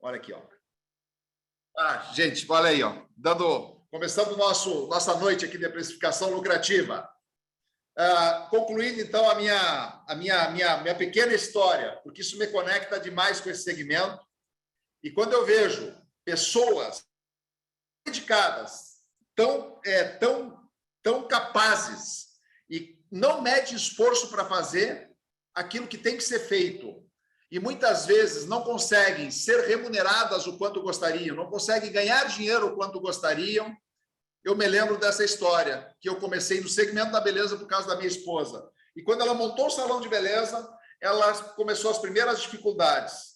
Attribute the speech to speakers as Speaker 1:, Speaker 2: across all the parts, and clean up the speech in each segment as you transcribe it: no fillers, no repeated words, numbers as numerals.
Speaker 1: Olha aqui, ó. Ah, gente, olha aí, ó. Começando nossa noite aqui de precificação lucrativa. Concluindo, então, a minha pequena história, porque isso me conecta demais com esse segmento. E quando eu vejo pessoas dedicadas, tão capazes e não medem esforço para fazer aquilo que tem que ser feito, e muitas vezes não conseguem ser remuneradas o quanto gostariam, não conseguem ganhar dinheiro o quanto gostariam. Eu me lembro dessa história, que eu comecei no segmento da beleza por causa da minha esposa. E quando ela montou o salão de beleza, ela começou as primeiras dificuldades.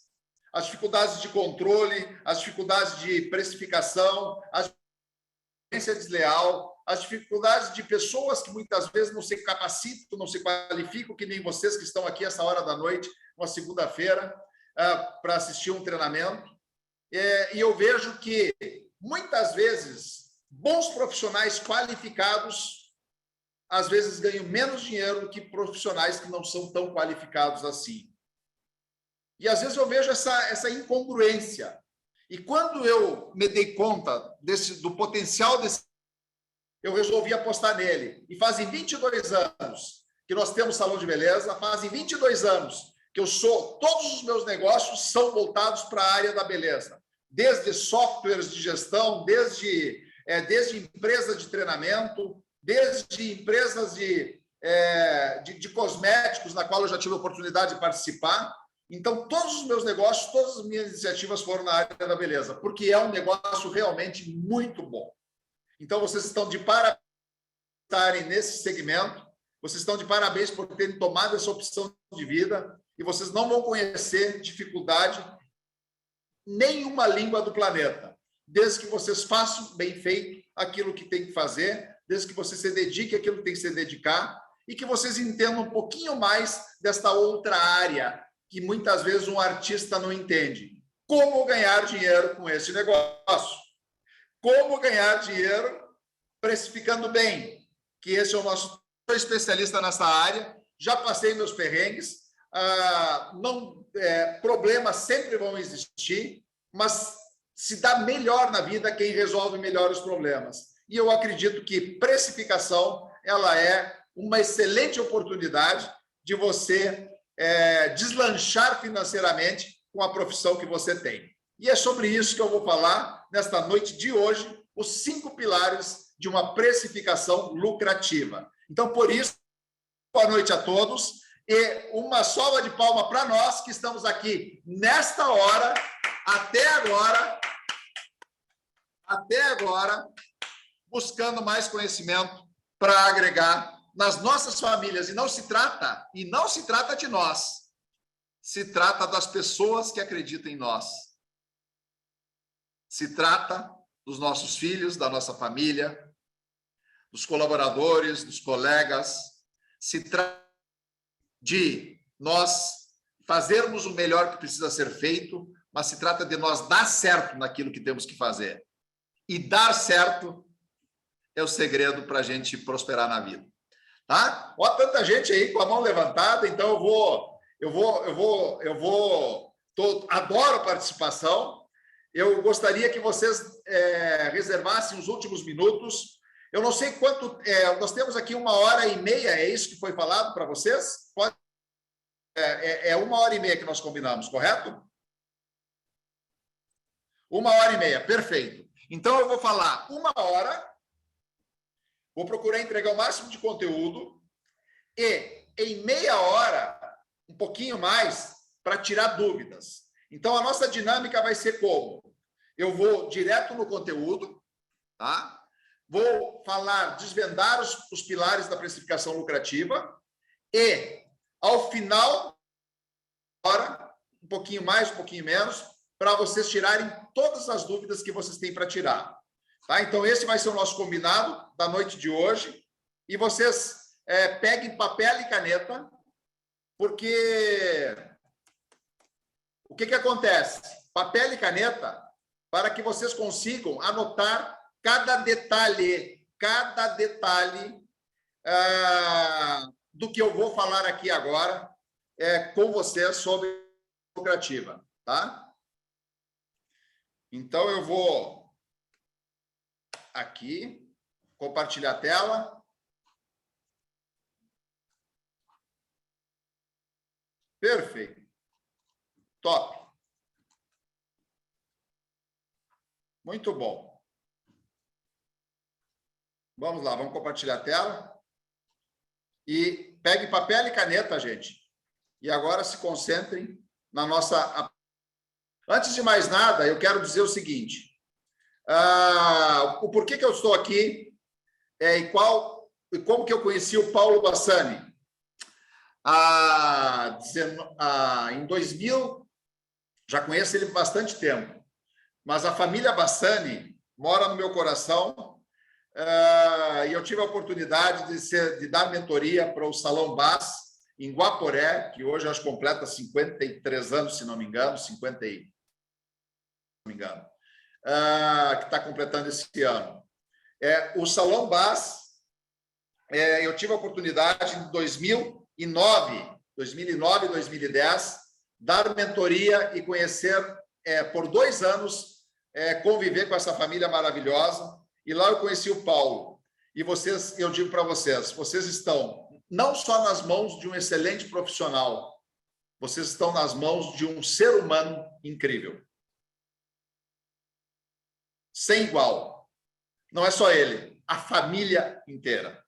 Speaker 1: As dificuldades de controle, as dificuldades de precificação, a concorrência desleal, as dificuldades de pessoas que muitas vezes não se capacitam, não se qualificam, que nem vocês que estão aqui essa hora da noite, uma segunda-feira, para assistir um treinamento. E eu vejo que, muitas vezes, bons profissionais qualificados, às vezes, ganham menos dinheiro que profissionais que não são tão qualificados assim. E, às vezes, eu vejo essa incongruência. E, quando eu me dei conta do potencial desse, eu resolvi apostar nele. E fazem 22 anos que nós temos salão de beleza, fazem 22 anos que todos os meus negócios são voltados para a área da beleza. Desde softwares de gestão, desde empresas de treinamento, desde empresas de cosméticos, na qual eu já tive a oportunidade de participar. Então, todos os meus negócios, todas as minhas iniciativas foram na área da beleza, porque é um negócio realmente muito bom. Então, vocês estão de parabéns por estarem nesse segmento, vocês estão de parabéns por terem tomado essa opção de vida, e vocês não vão conhecer dificuldade em nenhuma língua do planeta, desde que vocês façam bem feito aquilo que tem que fazer, desde que você se dedique àquilo que tem que se dedicar, e que vocês entendam um pouquinho mais desta outra área, que muitas vezes um artista não entende. Como ganhar dinheiro com esse negócio? Como ganhar dinheiro precificando bem? Que esse é o nosso... Sou especialista nessa área, já passei meus perrengues, problemas sempre vão existir, mas se dá melhor na vida quem resolve melhor os problemas. E eu acredito que precificação ela é uma excelente oportunidade de você deslanchar financeiramente com a profissão que você tem. E é sobre isso que eu vou falar nesta noite de hoje, os 5 pilares de uma precificação lucrativa. Então, por isso, boa noite a todos e uma salva de palmas para nós que estamos aqui nesta hora, até agora, buscando mais conhecimento para agregar nas nossas famílias. E não se trata de nós, se trata das pessoas que acreditam em nós. Se trata dos nossos filhos, da nossa família, dos colaboradores, dos colegas. Se trata de nós fazermos o melhor que precisa ser feito, mas se trata de nós dar certo naquilo que temos que fazer. E dar certo é o segredo para a gente prosperar na vida. Tá? Olha tanta gente aí com a mão levantada, então adoro participação. Eu gostaria que vocês reservassem os últimos minutos. Eu não sei quanto... nós temos aqui 1h30, é isso que foi falado para vocês? É 1h30 que nós combinamos, correto? 1h30, perfeito. Então, eu vou falar 1 hora, vou procurar entregar o máximo de conteúdo e, em meia hora, um pouquinho mais, para tirar dúvidas. Então, a nossa dinâmica vai ser como? Eu vou direto no conteúdo, tá? Vou desvendar os pilares da precificação lucrativa e, ao final, um pouquinho mais, um pouquinho menos, para vocês tirarem todas as dúvidas que vocês têm para tirar. Tá? Então, esse vai ser o nosso combinado da noite de hoje. E vocês peguem papel e caneta, porque o que acontece? Papel e caneta, para que vocês consigam anotar cada detalhe do que eu vou falar aqui agora com vocês sobre lucrativa, tá? Então, eu vou aqui, compartilhar a tela. Perfeito. Top. Muito bom. Vamos lá, vamos compartilhar a tela. E pegue papel e caneta, gente. E agora se concentrem na nossa... Antes de mais nada, eu quero dizer o seguinte. O porquê que eu estou aqui e como que eu conheci o Paulo Bassani. Em 2000, já conheço ele há bastante tempo, mas a família Bassani mora no meu coração e eu tive a oportunidade de dar mentoria para o Salão Bass em Guaporé, que hoje acho que completa 53 anos, se não me engano, 50 se não me engano, que está completando esse ano. O Salão Bass, eu tive a oportunidade em 2009, 2010, dar mentoria e conhecer por 2 anos, conviver com essa família maravilhosa. E lá eu conheci o Paulo. E vocês, eu digo para vocês, vocês estão não só nas mãos de um excelente profissional, vocês estão nas mãos de um ser humano incrível. Sem igual. Não é só ele, a família inteira.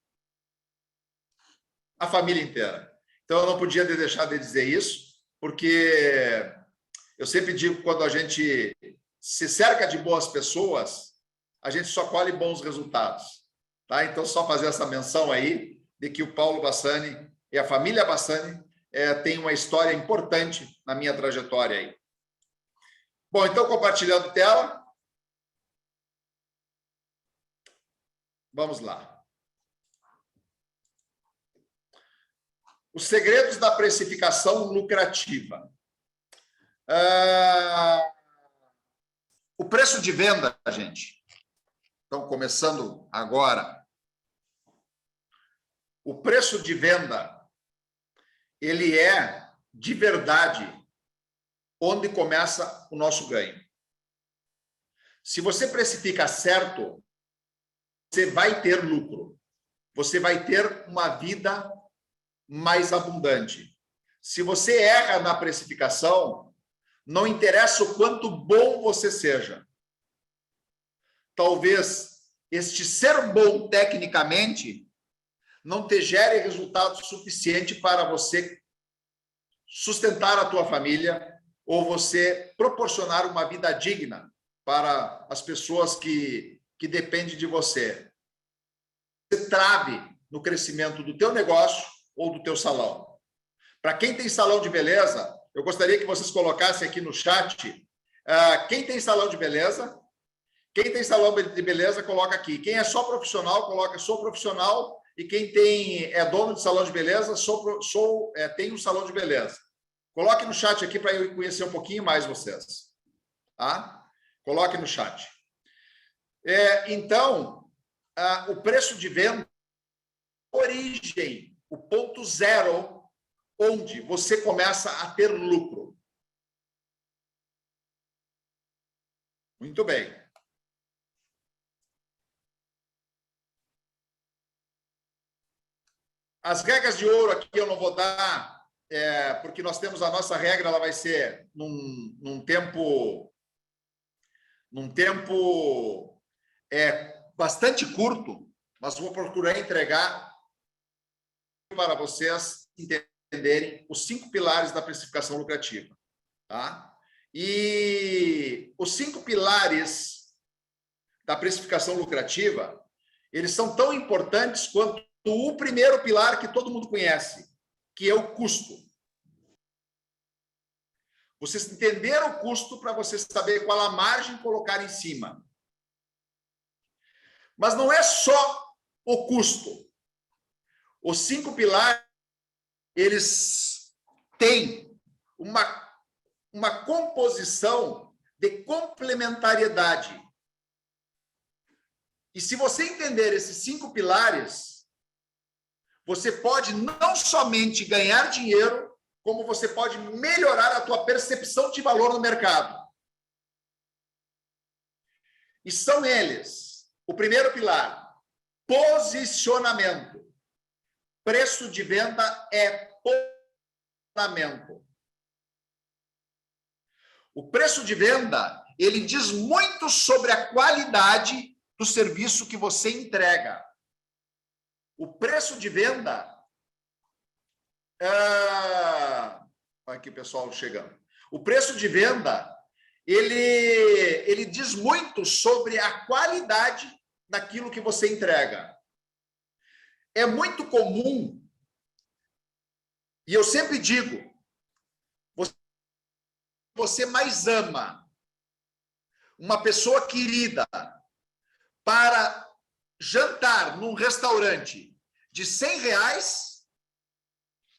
Speaker 1: A família inteira. Então, eu não podia deixar de dizer isso, porque eu sempre digo que quando a gente se cerca de boas pessoas, a gente só colhe bons resultados. Tá? Então, só fazer essa menção aí de que o Paulo Bassani e a família Bassani tem uma história importante na minha trajetória aí. Bom, então, compartilhando tela. Vamos lá. Os segredos da precificação lucrativa. O preço de venda, gente. Então, começando agora. O preço de venda, ele é, de verdade, onde começa o nosso ganho. Se você precifica certo, você vai ter lucro. Você vai ter uma vida mais abundante. Se você erra na precificação, não interessa o quanto bom você seja. Talvez este ser bom tecnicamente não te gere resultado suficiente para você sustentar a tua família ou você proporcionar uma vida digna para as pessoas que dependem de você. Você trave no crescimento do teu negócio ou do teu salão. Para quem tem salão de beleza, eu gostaria que vocês colocassem aqui no chat quem tem salão de beleza. Quem tem salão de beleza, coloca aqui. Quem é só profissional, coloca sou profissional. E quem é dono de salão de beleza, tem um salão de beleza. Coloque no chat aqui para eu conhecer um pouquinho mais vocês. Tá? Coloque no chat. Então, o preço de venda, origem, o ponto zero, onde você começa a ter lucro. Muito bem. As regras de ouro aqui eu não vou dar, porque nós temos a nossa regra, ela vai ser num tempo bastante curto, mas vou procurar entregar para vocês entenderem os 5 pilares da precificação lucrativa. Tá? E os 5 pilares da precificação lucrativa, eles são tão importantes quanto o primeiro pilar que todo mundo conhece, que é o custo. Vocês entenderam o custo para vocês saber qual a margem colocar em cima. Mas não é só o custo. Os 5 pilares, eles têm uma composição de complementariedade. E se você entender esses 5 pilares, você pode não somente ganhar dinheiro, como você pode melhorar a tua percepção de valor no mercado. E são eles. O primeiro pilar, posicionamento. Preço de venda é posicionamento. O preço de venda, ele diz muito sobre a qualidade do serviço que você entrega. O preço de venda... Aqui, pessoal, chegando. O preço de venda, ele diz muito sobre a qualidade daquilo que você entrega. É muito comum, e eu sempre digo, você mais ama uma pessoa querida para jantar num restaurante de R$100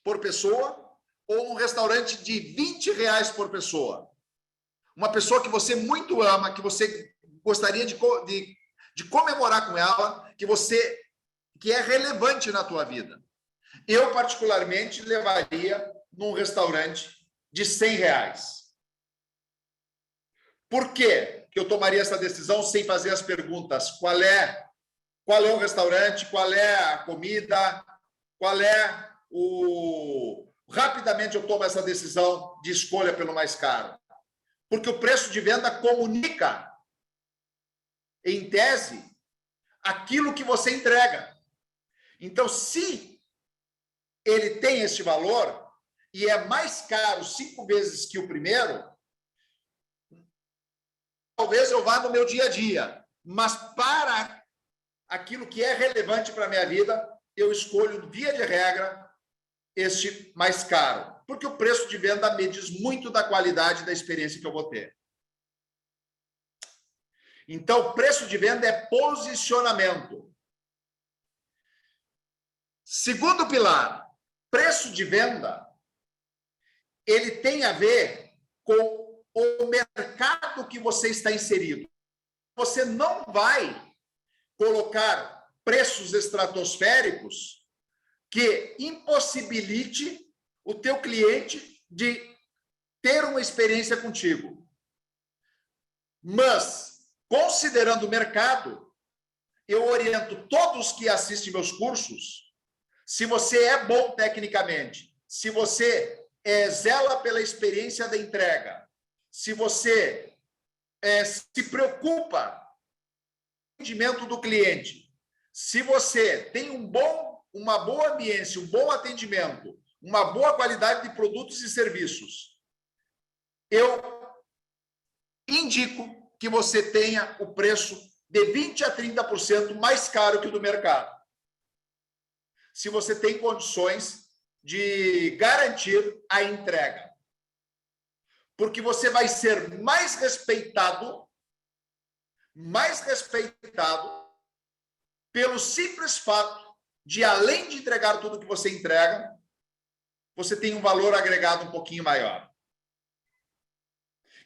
Speaker 1: por pessoa ou um restaurante de R$20 por pessoa. Uma pessoa que você muito ama, que você gostaria de comemorar com ela, que é relevante na tua vida. Eu, particularmente, levaria num restaurante de R$100. Por quê que eu tomaria essa decisão sem fazer as perguntas? Qual é o restaurante? Qual é a comida? Qual é o... Rapidamente eu tomo essa decisão de escolha pelo mais caro. Porque o preço de venda comunica, em tese, aquilo que você entrega. Então, se ele tem esse valor e é mais caro 5 vezes que o primeiro, talvez eu vá no meu dia a dia, mas para aquilo que é relevante para a minha vida, eu escolho, via de regra, este mais caro, porque o preço de venda me diz muito da qualidade da experiência que eu vou ter. Então, preço de venda é posicionamento. Segundo pilar, preço de venda, ele tem a ver com o mercado que você está inserido. Você não vai colocar preços estratosféricos que impossibilite o teu cliente de ter uma experiência contigo. Mas, considerando o mercado, eu oriento todos que assistem meus cursos, se você é bom tecnicamente, se você zela pela experiência da entrega, se você se preocupa com o atendimento do cliente, se você tem uma boa ambiência, um bom atendimento, uma boa qualidade de produtos e serviços, eu indico que você tenha o preço de 20% a 30% mais caro que o do mercado. Se você tem condições de garantir a entrega. Porque você vai ser mais respeitado pelo simples fato de, além de entregar tudo que você entrega, você tem um valor agregado um pouquinho maior.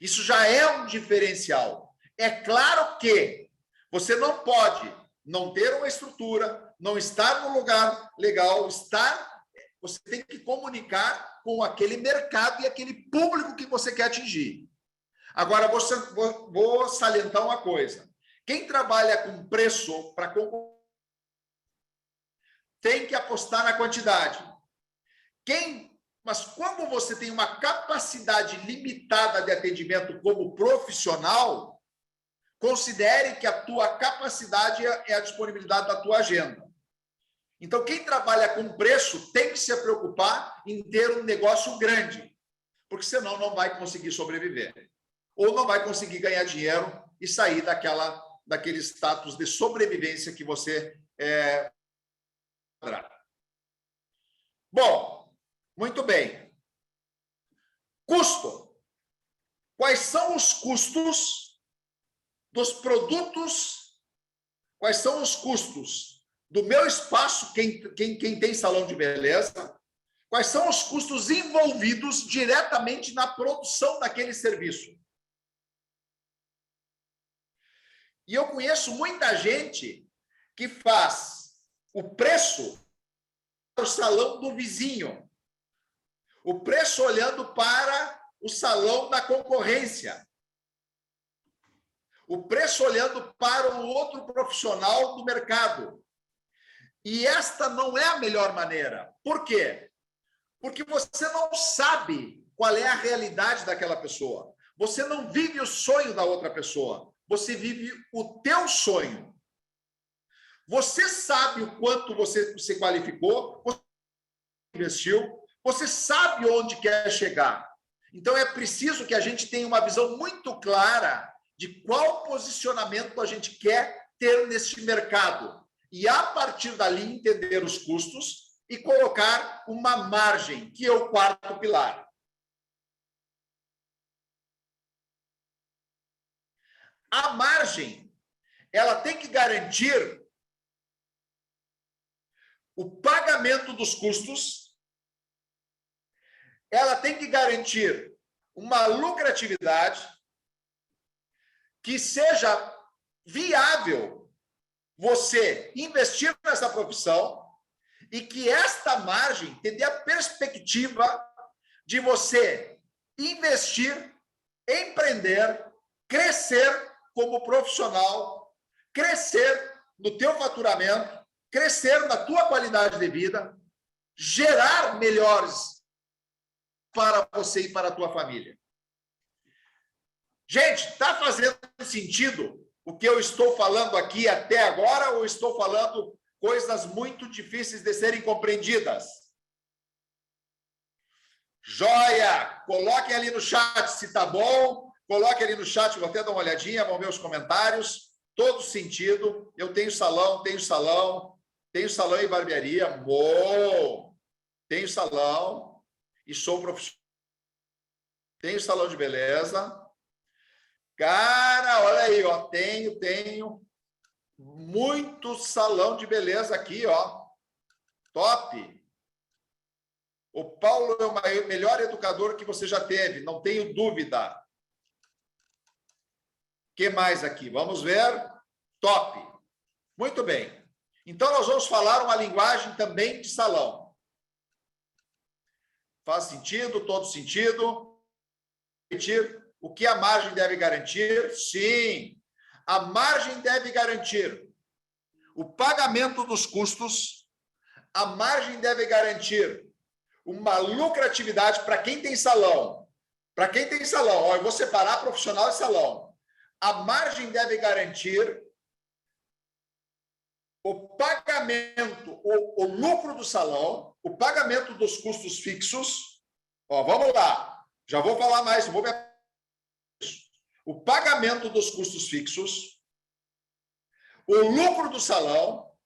Speaker 1: Isso já é um diferencial. É claro que você não pode não ter uma estrutura, não estar no lugar legal, você tem que comunicar com aquele mercado e aquele público que você quer atingir. Agora, vou salientar uma coisa. Quem trabalha com preço para concorrer tem que apostar na quantidade. Mas quando você tem uma capacidade limitada de atendimento como profissional, considere que a tua capacidade é a disponibilidade da tua agenda. Então, quem trabalha com preço tem que se preocupar em ter um negócio grande, porque senão não vai conseguir sobreviver. Ou não vai conseguir ganhar dinheiro e sair daquele status de sobrevivência que você Bom, muito bem. Custo. Quais são os custos dos produtos? Quais são os custos do meu espaço, quem tem salão de beleza? Quais são os custos envolvidos diretamente na produção daquele serviço? E eu conheço muita gente que faz o preço para o salão do vizinho, o preço olhando para o salão da concorrência, O preço olhando para o outro profissional do mercado. E esta não é a melhor maneira. Por quê? Porque você não sabe qual é a realidade daquela pessoa. Você não vive o sonho da outra pessoa. Você vive o teu sonho. Você sabe o quanto você se qualificou, você investiu, você sabe onde quer chegar. Então, é preciso que a gente tenha uma visão muito clara de qual posicionamento a gente quer ter neste mercado. E, a partir dali, entender os custos e colocar uma margem, que é o quarto pilar. A margem, ela tem que garantir o pagamento dos custos, ela tem que garantir uma lucratividade que seja viável você investir nessa profissão e que esta margem te dê a perspectiva de você investir, empreender, crescer como profissional, crescer no teu faturamento, crescer na tua qualidade de vida, gerar melhores para você e para a tua família. Gente, está fazendo sentido o que eu estou falando aqui até agora ou estou falando coisas muito difíceis de serem compreendidas? Joia! Coloquem ali no chat se está bom. Coloquem ali no chat, vou até dar uma olhadinha, vão ver os comentários. Todo sentido. Eu tenho salão e barbearia. Bom! Tenho salão e sou profissional. Tenho salão de beleza. Cara, olha aí, ó, tenho muito salão de beleza aqui, ó. Top. O Paulo é o melhor educador que você já teve, não tenho dúvida. O que mais aqui? Vamos ver. Top. Muito bem. Então, nós vamos falar uma linguagem também de salão. Faz sentido? Todo sentido? O que a margem deve garantir? Sim. A margem deve garantir o pagamento dos custos. A margem deve garantir uma lucratividade para quem tem salão. Para quem tem salão, ó, eu vou separar profissional e salão. A margem deve garantir o pagamento, o lucro do salão, o pagamento dos custos fixos. Ó, vamos lá. Já vou falar mais. O pagamento dos custos fixos, o lucro do salão,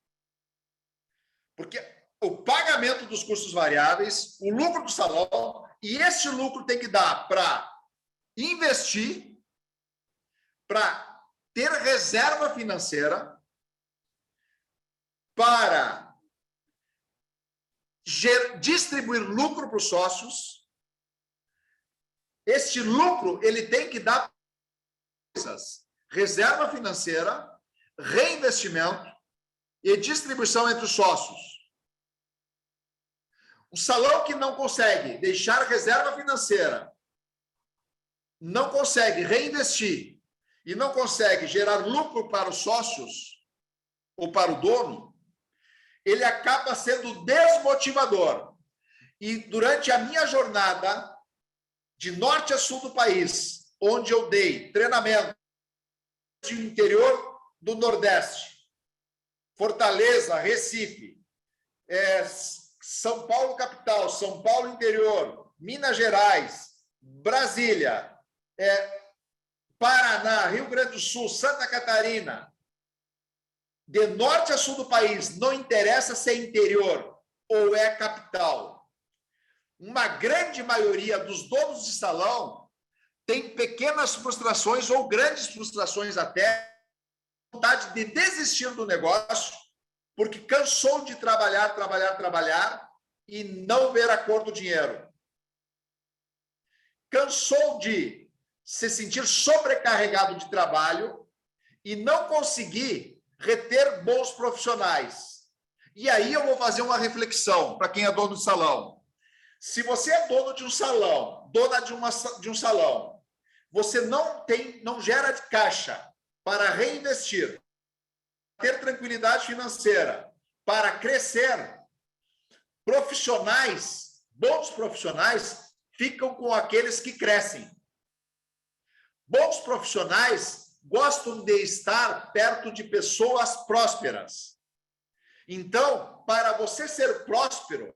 Speaker 1: porque o pagamento dos custos variáveis, o lucro do salão, e esse lucro tem que dar para investir, para ter reserva financeira, para distribuir lucro para os sócios. Este lucro ele tem que dar reserva financeira, reinvestimento e distribuição entre os sócios. Um salão que não consegue deixar reserva financeira, não consegue reinvestir e não consegue gerar lucro para os sócios ou para o dono, ele acaba sendo desmotivador. E durante a minha jornada de norte a sul do país, onde eu dei treinamento do interior do Nordeste, Fortaleza, Recife, São Paulo capital, São Paulo interior, Minas Gerais, Brasília, Paraná, Rio Grande do Sul, Santa Catarina, de norte a sul do país, não interessa se é interior ou é capital. Uma grande maioria dos donos de salão tem pequenas frustrações ou grandes frustrações até, vontade de desistir do negócio, porque cansou de trabalhar e não ver a cor do dinheiro. Cansou de se sentir sobrecarregado de trabalho e não conseguir reter bons profissionais. E aí eu vou fazer uma reflexão para quem é dono de salão. Se você é dono de um salão, dona de um salão, você não gera de caixa, para reinvestir, ter tranquilidade financeira, para crescer, profissionais, bons profissionais, ficam com aqueles que crescem. Bons profissionais gostam de estar perto de pessoas prósperas. Então, para você ser próspero,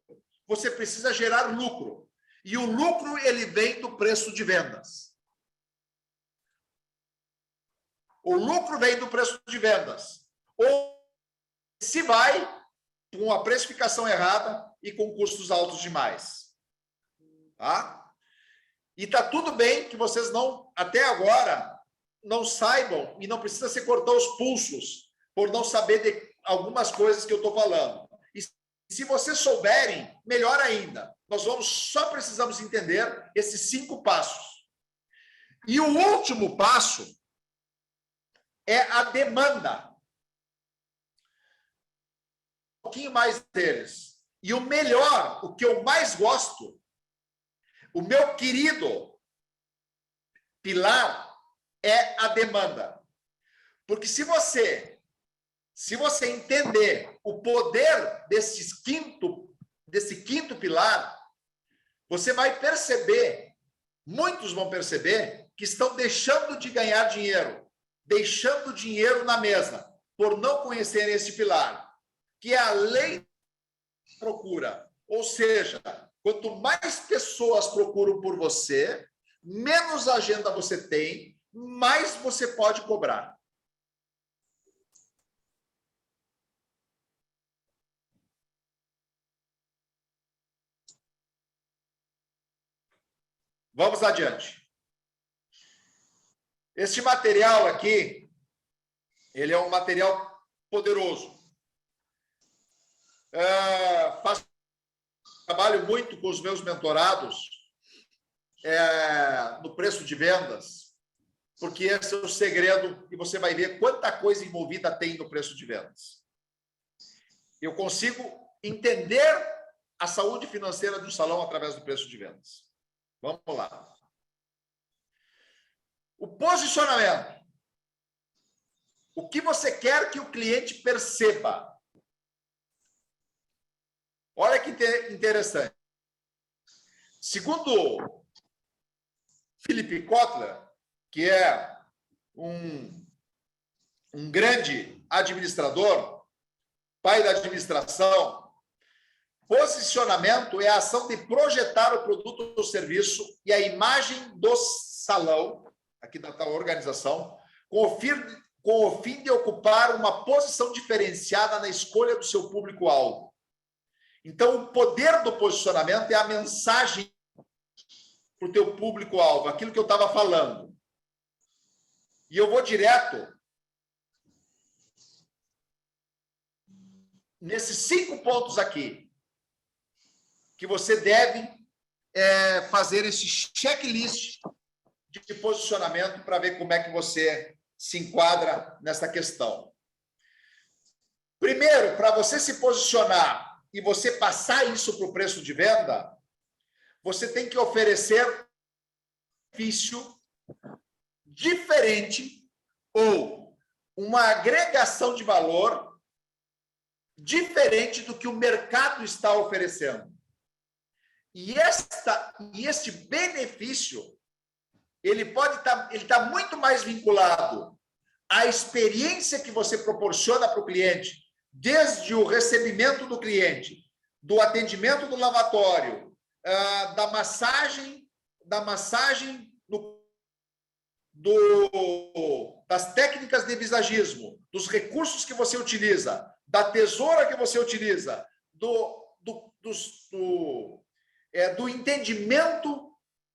Speaker 1: você precisa gerar lucro. E o lucro, ele vem do preço de vendas. O lucro vem do preço de vendas. Ou se vai com a precificação errada e com custos altos demais. Tá? E tá tudo bem que vocês não, até agora, não saibam e não precisa se cortar os pulsos por não saber de algumas coisas que eu estou falando. E se vocês souberem, melhor ainda. Nós só precisamos entender esses 5 passos. E o último passo é a demanda. Um pouquinho mais deles. E o melhor, o que eu mais gosto, o meu querido pilar é a demanda. Porque se você entender o poder desse quinto pilar, você vai perceber, muitos vão perceber, que estão deixando de ganhar dinheiro, deixando dinheiro na mesa, por não conhecerem esse pilar, que é a lei da procura. Ou seja, quanto mais pessoas procuram por você, menos agenda você tem, mais você pode cobrar. Vamos adiante. Este material aqui, ele é um material poderoso. Trabalho muito com os meus mentorados no preço de vendas, porque esse é o segredo e você vai ver quanta coisa envolvida tem no preço de vendas. Eu consigo entender a saúde financeira de um salão através do preço de vendas. Vamos lá. O posicionamento. O que você quer que o cliente perceba? Olha que interessante. Segundo Philip Kotler, que é um grande administrador, pai da administração, posicionamento é a ação de projetar o produto ou serviço e a imagem do salão, aqui da organização, com o fim de ocupar uma posição diferenciada na escolha do seu público-alvo. Então, o poder do posicionamento é a mensagem para o teu público-alvo, aquilo que eu estava falando. E eu vou direto nesses 5 pontos aqui, que você deve fazer esse checklist de posicionamento para ver como é que você se enquadra nessa questão. Primeiro, para você se posicionar e você passar isso para o preço de venda, você tem que oferecer um benefício diferente ou uma agregação de valor diferente do que o mercado está oferecendo. E este benefício, ele está muito mais vinculado à experiência que você proporciona para o cliente, desde o recebimento do cliente, do atendimento do lavatório, da massagem, das técnicas de visagismo, dos recursos que você utiliza, da tesoura que você utiliza, do entendimento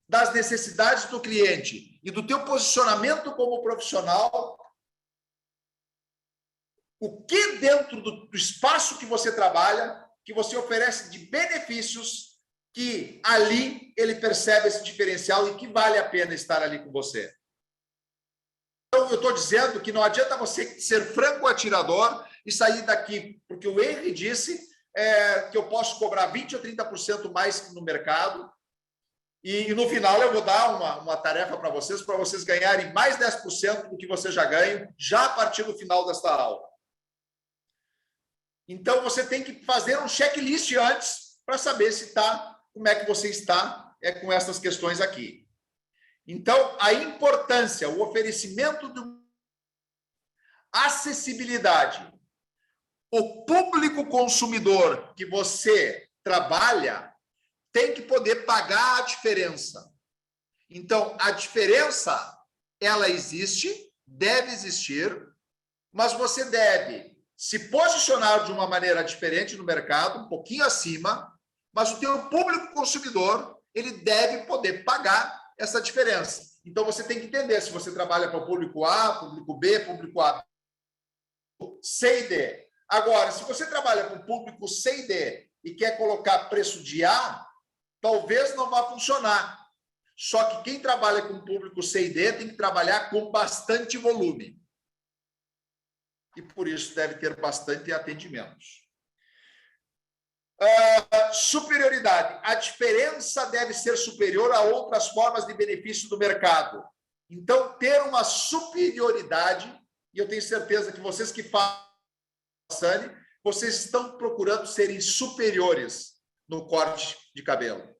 Speaker 1: das necessidades do cliente e do teu posicionamento como profissional, o que dentro do espaço que você trabalha, que você oferece de benefícios, que ali ele percebe esse diferencial e que vale a pena estar ali com você. Então, eu estou dizendo que não adianta você ser franco atirador e sair daqui, porque o Henry disse que eu posso cobrar 20% ou 30% mais no mercado E no final eu vou dar uma tarefa para vocês ganharem mais 10% do que vocês já ganham, já a partir do final desta aula. Então, você tem que fazer um checklist antes para saber se está, como é que você está com essas questões aqui. Então, a importância, o oferecimento de acessibilidade. O público consumidor que você trabalha tem que poder pagar a diferença. Então, a diferença, ela existe, deve existir, mas você deve se posicionar de uma maneira diferente no mercado, um pouquinho acima, mas o teu público consumidor, ele deve poder pagar essa diferença. Então, você tem que entender se você trabalha para o público A, público B, público A, C e D. Agora, se você trabalha com o público C e D e quer colocar preço de A, talvez não vá funcionar. Só que quem trabalha com o público C e D tem que trabalhar com bastante volume. E por isso deve ter bastante atendimentos. Superioridade. A diferença deve ser superior a outras formas de benefício do mercado. Então, ter uma superioridade, e eu tenho certeza que vocês que falam, vocês estão procurando serem superiores no corte de cabelo.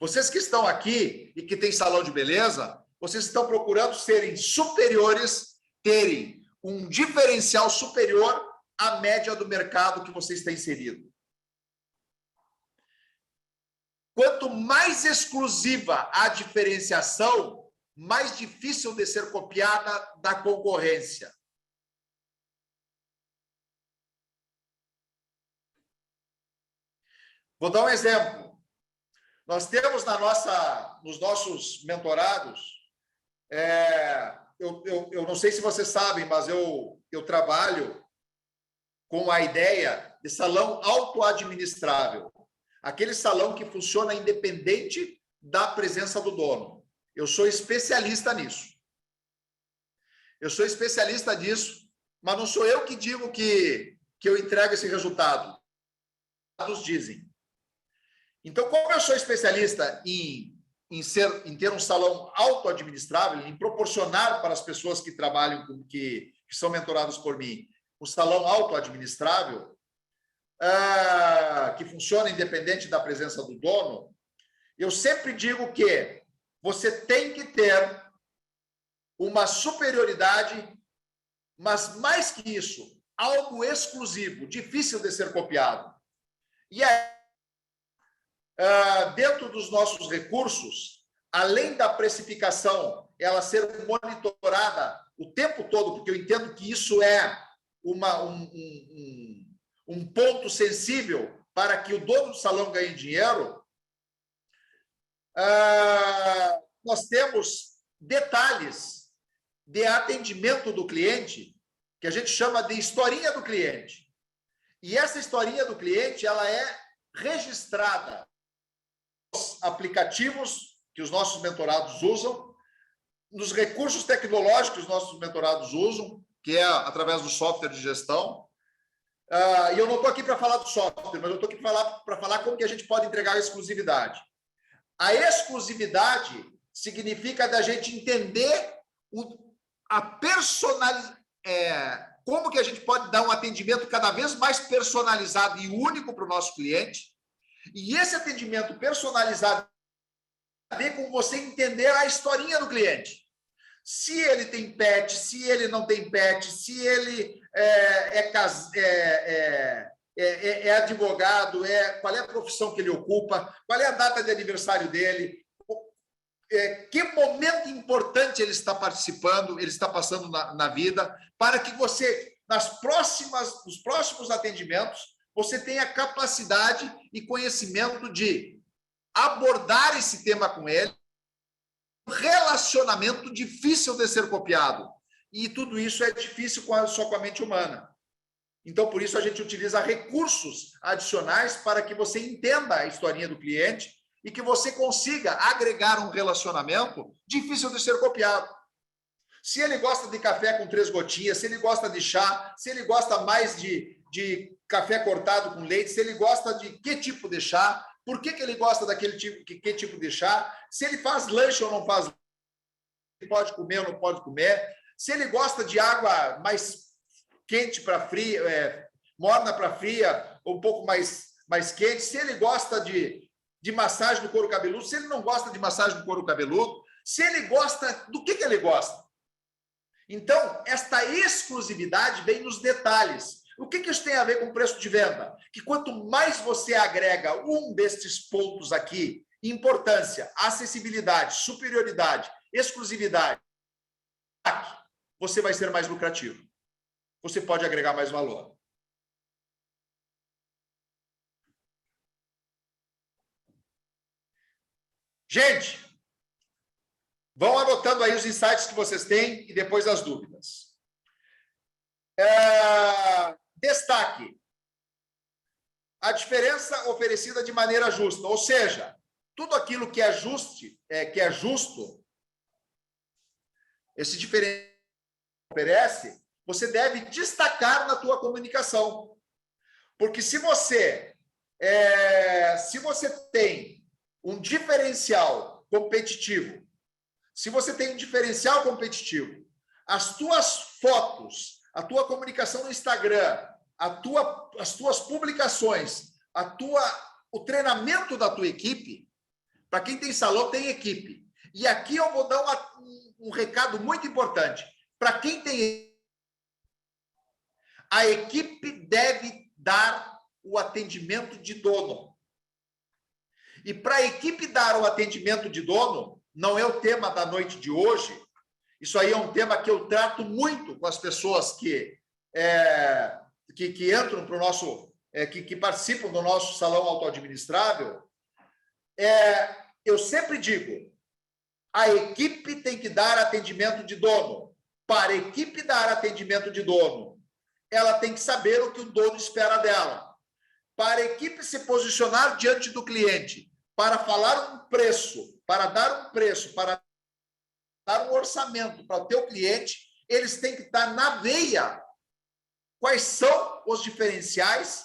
Speaker 1: Vocês que estão aqui e que têm salão de beleza, vocês estão procurando serem superiores, terem um diferencial superior à média do mercado que você está inserido. Quanto mais exclusiva a diferenciação, mais difícil de ser copiada da concorrência. Vou dar um exemplo. Nós temos nos nossos mentorados, eu não sei se vocês sabem, mas eu trabalho com a ideia de salão autoadministrável. Aquele salão que funciona independente da presença do dono. Eu sou especialista nisso. Eu sou especialista nisso, mas não sou eu que digo que eu entrego esse resultado. Os dados dizem. Então, como eu sou especialista em ter um salão autoadministrável, em proporcionar para as pessoas que trabalham, que são mentoradas por mim, um salão autoadministrável, que funciona independente da presença do dono, eu sempre digo que você tem que ter uma superioridade, mas mais que isso, algo exclusivo, difícil de ser copiado. E aí, dentro dos nossos recursos, além da precificação, ela ser monitorada o tempo todo, porque eu entendo que isso é um ponto sensível para que o dono do salão ganhe dinheiro, nós temos detalhes de atendimento do cliente, que a gente chama de historinha do cliente. E essa historinha do cliente, ela é registrada nos aplicativos que os nossos mentorados usam, nos recursos tecnológicos que os nossos mentorados usam, que é através do software de gestão. E eu não estou aqui para falar do software, mas eu estou aqui para falar como que a gente pode entregar a exclusividade. A exclusividade significa da gente entender como que a gente pode dar um atendimento cada vez mais personalizado e único para o nosso cliente. E esse atendimento personalizado tem a ver com você entender a historinha do cliente. Se ele tem pet, se ele não tem pet, se ele é advogado, qual é a profissão que ele ocupa, qual é a data de aniversário dele, que momento importante ele está participando, ele está passando na vida, para que você, nos próximos atendimentos, você tenha capacidade e conhecimento de abordar esse tema com ele, um relacionamento difícil de ser copiado. E tudo isso é difícil só com a mente humana. Então, por isso, a gente utiliza recursos adicionais para que você entenda a historinha do cliente e que você consiga agregar um relacionamento difícil de ser copiado. Se ele gosta de café com 3 gotinhas, se ele gosta de chá, se ele gosta mais de café cortado com leite, se ele gosta de que tipo de chá, por que ele gosta daquele tipo, que tipo de chá, se ele faz lanche ou não faz lanche, se pode comer ou não pode comer, se ele gosta de água mais quente para fria, morna para fria, ou um pouco mais quente, se ele gosta de massagem do couro cabeludo, se ele não gosta de massagem do couro cabeludo, se ele gosta, do que ele gosta. Então, esta exclusividade vem nos detalhes. O que isso tem a ver com o preço de venda? Que quanto mais você agrega um destes pontos aqui, importância, acessibilidade, superioridade, exclusividade, você vai ser mais lucrativo. Você pode agregar mais valor. Gente, vão anotando aí os insights que vocês têm e depois as dúvidas. Destaque. A diferença oferecida de maneira justa, ou seja, tudo aquilo que é justo, esse diferencial oferece, você deve destacar na tua comunicação. Porque se você tem um diferencial competitivo, as tuas fotos, a tua comunicação no Instagram, as tuas publicações, o treinamento da tua equipe, para quem tem salão, tem equipe. E aqui eu vou dar um recado muito importante. Para quem tem, a equipe deve dar o atendimento de dono. E para a equipe dar o atendimento de dono, não é o tema da noite de hoje. Isso aí é um tema que eu trato muito com as pessoas que entram para o nosso, que participam do nosso salão autoadministrável. Eu sempre digo, a equipe tem que dar atendimento de dono. Para a equipe dar atendimento de dono, ela tem que saber o que o dono espera dela. Para a equipe se posicionar diante do cliente, para falar um preço, para dar um preço, para dar um orçamento para o teu cliente, eles têm que estar na veia. Quais são os diferenciais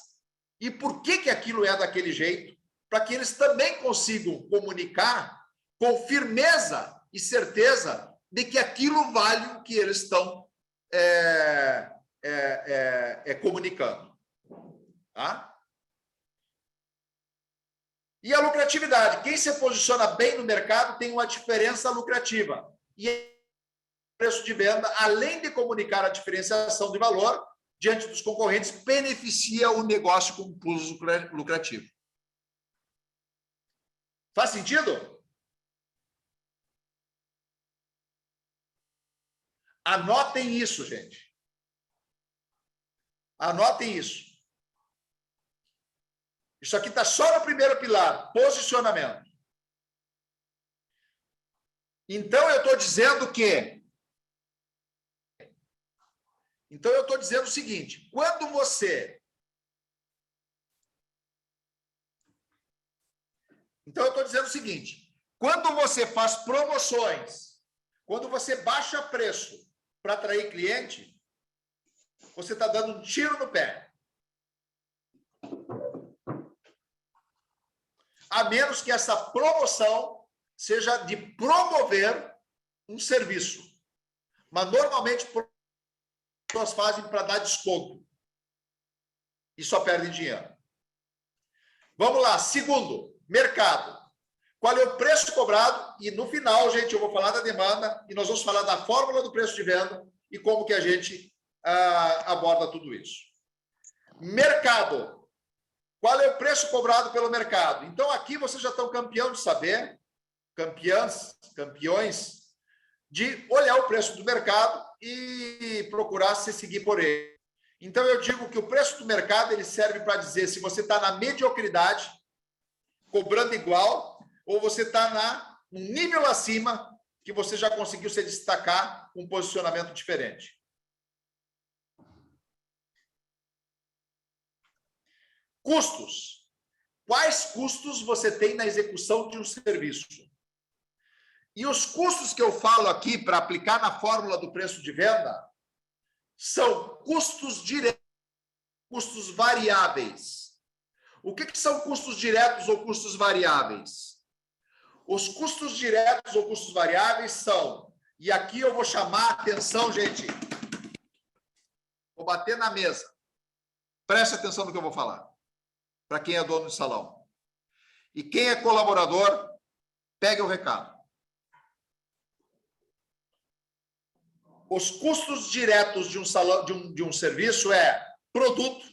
Speaker 1: e por que aquilo é daquele jeito, para que eles também consigam comunicar com firmeza e certeza de que aquilo vale o que eles estão comunicando. Tá? E a lucratividade. Quem se posiciona bem no mercado tem uma diferença lucrativa. E o preço de venda, além de comunicar a diferenciação de valor diante dos concorrentes, beneficia o negócio com plus lucrativo. Faz sentido? Anotem isso, gente. Anotem isso. Isso aqui está só no primeiro pilar, posicionamento. Então, eu estou dizendo o seguinte, quando você... Então, eu estou dizendo o seguinte, quando você faz promoções, quando você baixa preço para atrair cliente, você está dando um tiro no pé. A menos que essa promoção seja de promover um serviço. Mas, normalmente, as pessoas fazem para dar desconto. E só perdem dinheiro. Vamos lá. Segundo, mercado. Qual é o preço cobrado? E, no final, gente, eu vou falar da demanda e nós vamos falar da fórmula do preço de venda e como que a gente aborda tudo isso. Mercado. Qual é o preço cobrado pelo mercado? Então, aqui vocês já estão campeão de saber, campeões de olhar o preço do mercado e procurar se seguir por ele. Então, eu digo que o preço do mercado ele serve para dizer se você está na mediocridade, cobrando igual, ou você está num nível acima que você já conseguiu se destacar com um posicionamento diferente. Custos. Quais custos você tem na execução de um serviço? E os custos que eu falo aqui para aplicar na fórmula do preço de venda são custos diretos, custos variáveis. O que são custos diretos ou custos variáveis? Os custos diretos ou custos variáveis são, e aqui eu vou chamar a atenção, gente, vou bater na mesa. Preste atenção no que eu vou falar, para quem é dono de salão. E quem é colaborador, pegue o recado. Os custos diretos de um salão, de um serviço é produto,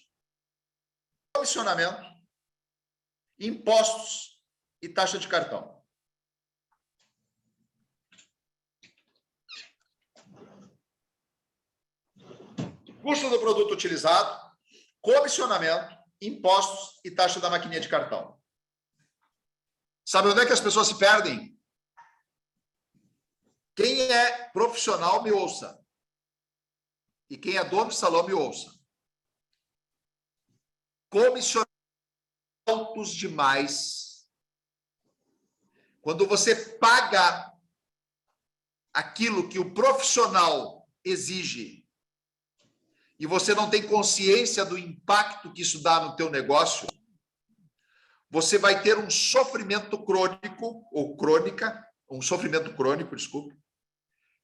Speaker 1: comissionamento, impostos e taxa de cartão. Custo do produto utilizado, comissionamento, impostos e taxa da maquininha de cartão. Sabe onde é que as pessoas se perdem? Quem é profissional, me ouça. E quem é dono de salão, me ouça. Comissionados altos demais. Quando você paga aquilo que o profissional exige e você não tem consciência do impacto que isso dá no teu negócio, você vai ter um sofrimento crônico, ou crônica, um sofrimento crônico, desculpe,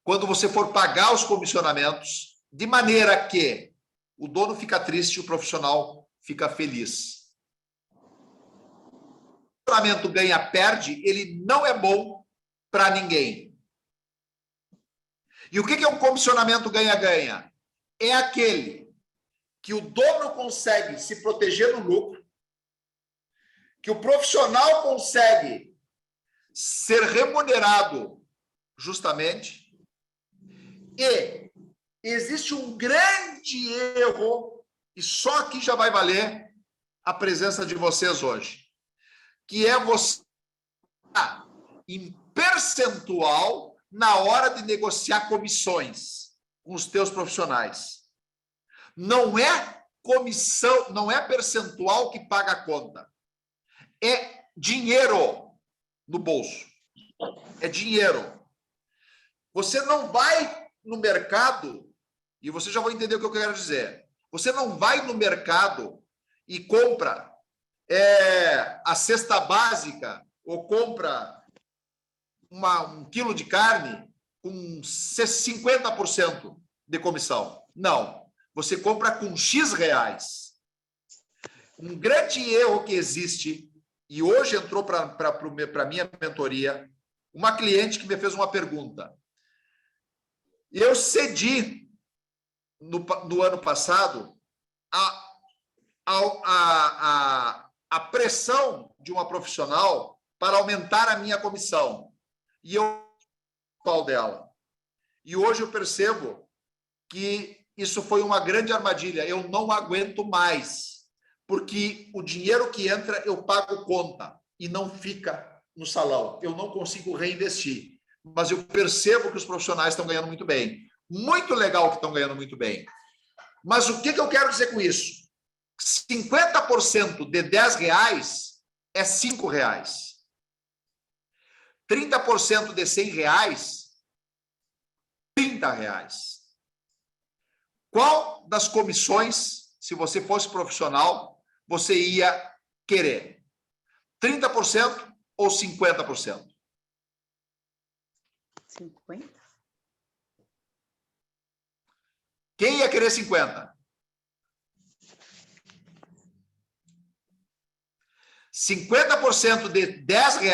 Speaker 1: quando você for pagar os comissionamentos, de maneira que o dono fica triste e o profissional fica feliz. O comissionamento ganha-perde, ele não é bom para ninguém. E o que é um comissionamento ganha-ganha? É aquele que o dono consegue se proteger no lucro, que o profissional consegue ser remunerado justamente, e existe um grande erro, e só aqui já vai valer a presença de vocês hoje, que é você em percentual na hora de negociar comissões com os teus profissionais. Não é comissão, não é percentual que paga a conta. É dinheiro no bolso. É dinheiro. Você não vai no mercado, e você já vai entender o que eu quero dizer. Você não vai no mercado e compra a cesta básica ou compra um quilo de carne com 50% de comissão. Não. Você compra com X reais. Um grande erro que existe, e hoje entrou para a minha mentoria, uma cliente que me fez uma pergunta. Eu cedi, no ano passado, a pressão de uma profissional para aumentar a minha comissão. E eu pau dela. E hoje eu percebo que isso foi uma grande armadilha. Eu não aguento mais, porque o dinheiro que entra eu pago conta e não fica no salão. Eu não consigo reinvestir. Mas eu percebo que os profissionais estão ganhando muito bem. Muito legal que estão ganhando muito bem. Mas o que eu quero dizer com isso? 50% de R$10 é R$5. 30% de R$100, R$30. Qual das comissões, se você fosse profissional, você ia querer? 30% ou 50%?
Speaker 2: 50?
Speaker 1: Quem ia querer 50? 50% de R$10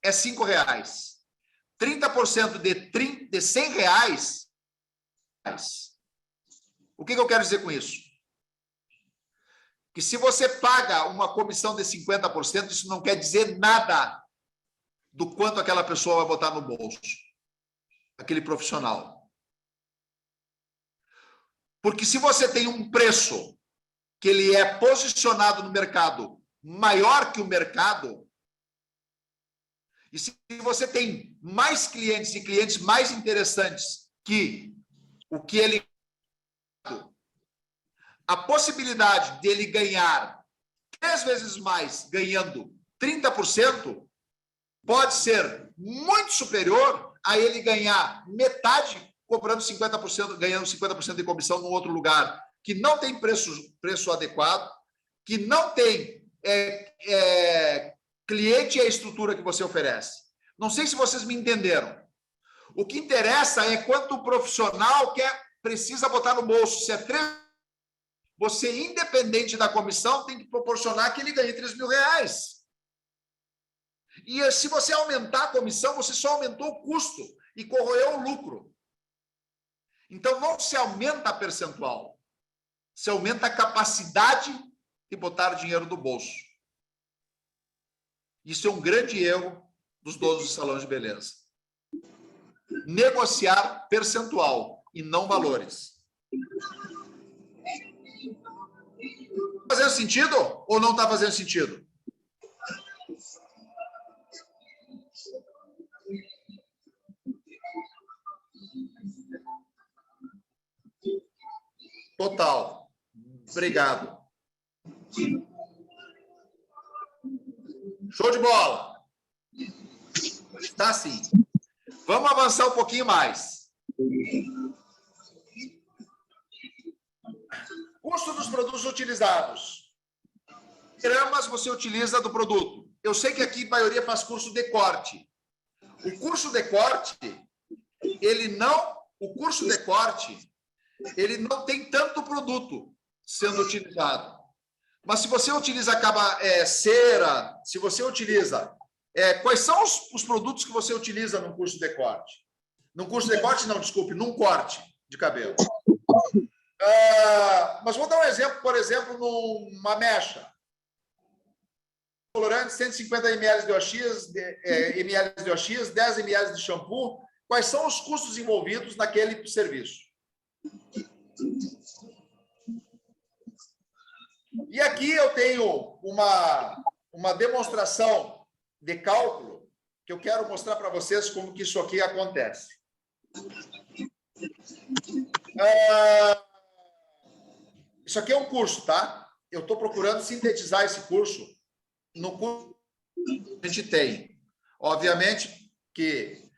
Speaker 1: é R$5. 30% de R$100. O que eu quero dizer com isso? Que se você paga uma comissão de 50%, isso não quer dizer nada do quanto aquela pessoa vai botar no bolso, aquele profissional. Porque se você tem um preço que ele é posicionado no mercado maior que o mercado, e se você tem mais clientes e clientes mais interessantes que o que ele... A possibilidade dele ganhar 3 vezes mais ganhando 30% pode ser muito superior a ele ganhar metade cobrando 50%, ganhando 50% de comissão num outro lugar que não tem preço adequado, que não tem cliente é a estrutura que você oferece. Não sei se vocês me entenderam. O que interessa é quanto o profissional precisa botar no bolso. Se é 3, você, independente da comissão, tem que proporcionar que ele ganhe R$3.000. E se você aumentar a comissão, você só aumentou o custo e corroeu o lucro. Então, não se aumenta a percentual, se aumenta a capacidade de botar dinheiro no bolso. Isso é um grande erro dos donos de salão de beleza. Negociar percentual e não valores. Está fazendo sentido ou não está fazendo sentido? Total. Obrigado. Show de bola. Está sim. Vamos avançar um pouquinho mais. Custo dos produtos utilizados. Gramas você utiliza do produto. Eu sei que aqui a maioria faz curso de corte. O curso de corte, ele não tem tanto produto sendo utilizado. Mas se você utiliza cera, se você utiliza... quais são os produtos que você utiliza no curso de corte? No curso de corte, não, desculpe, num corte de cabelo. Mas vou dar um exemplo, por exemplo, numa mecha. Colorante, 150 ml de OX, 10 ml de shampoo. Quais são os custos envolvidos naquele serviço? E aqui eu tenho uma demonstração de cálculo que eu quero mostrar para vocês como que isso aqui acontece. Isso aqui é um curso, tá? Eu estou procurando sintetizar esse curso no curso que a gente tem. Obviamente que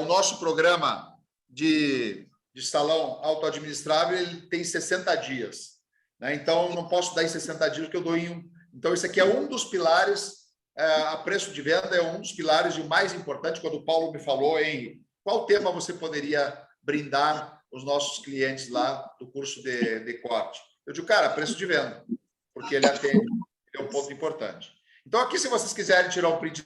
Speaker 1: o nosso programa de salão autoadministrável ele tem 60 dias. Né? Então, eu não posso dar em 60 dias que eu dou em um. Então, esse aqui é um dos pilares, a preço de venda é um dos pilares e o mais importante, quando o Paulo me falou em qual tema você poderia brindar os nossos clientes lá do curso de corte. Eu digo, cara, preço de venda, porque ele atende, é um ponto importante. Então, aqui, se vocês quiserem tirar um print,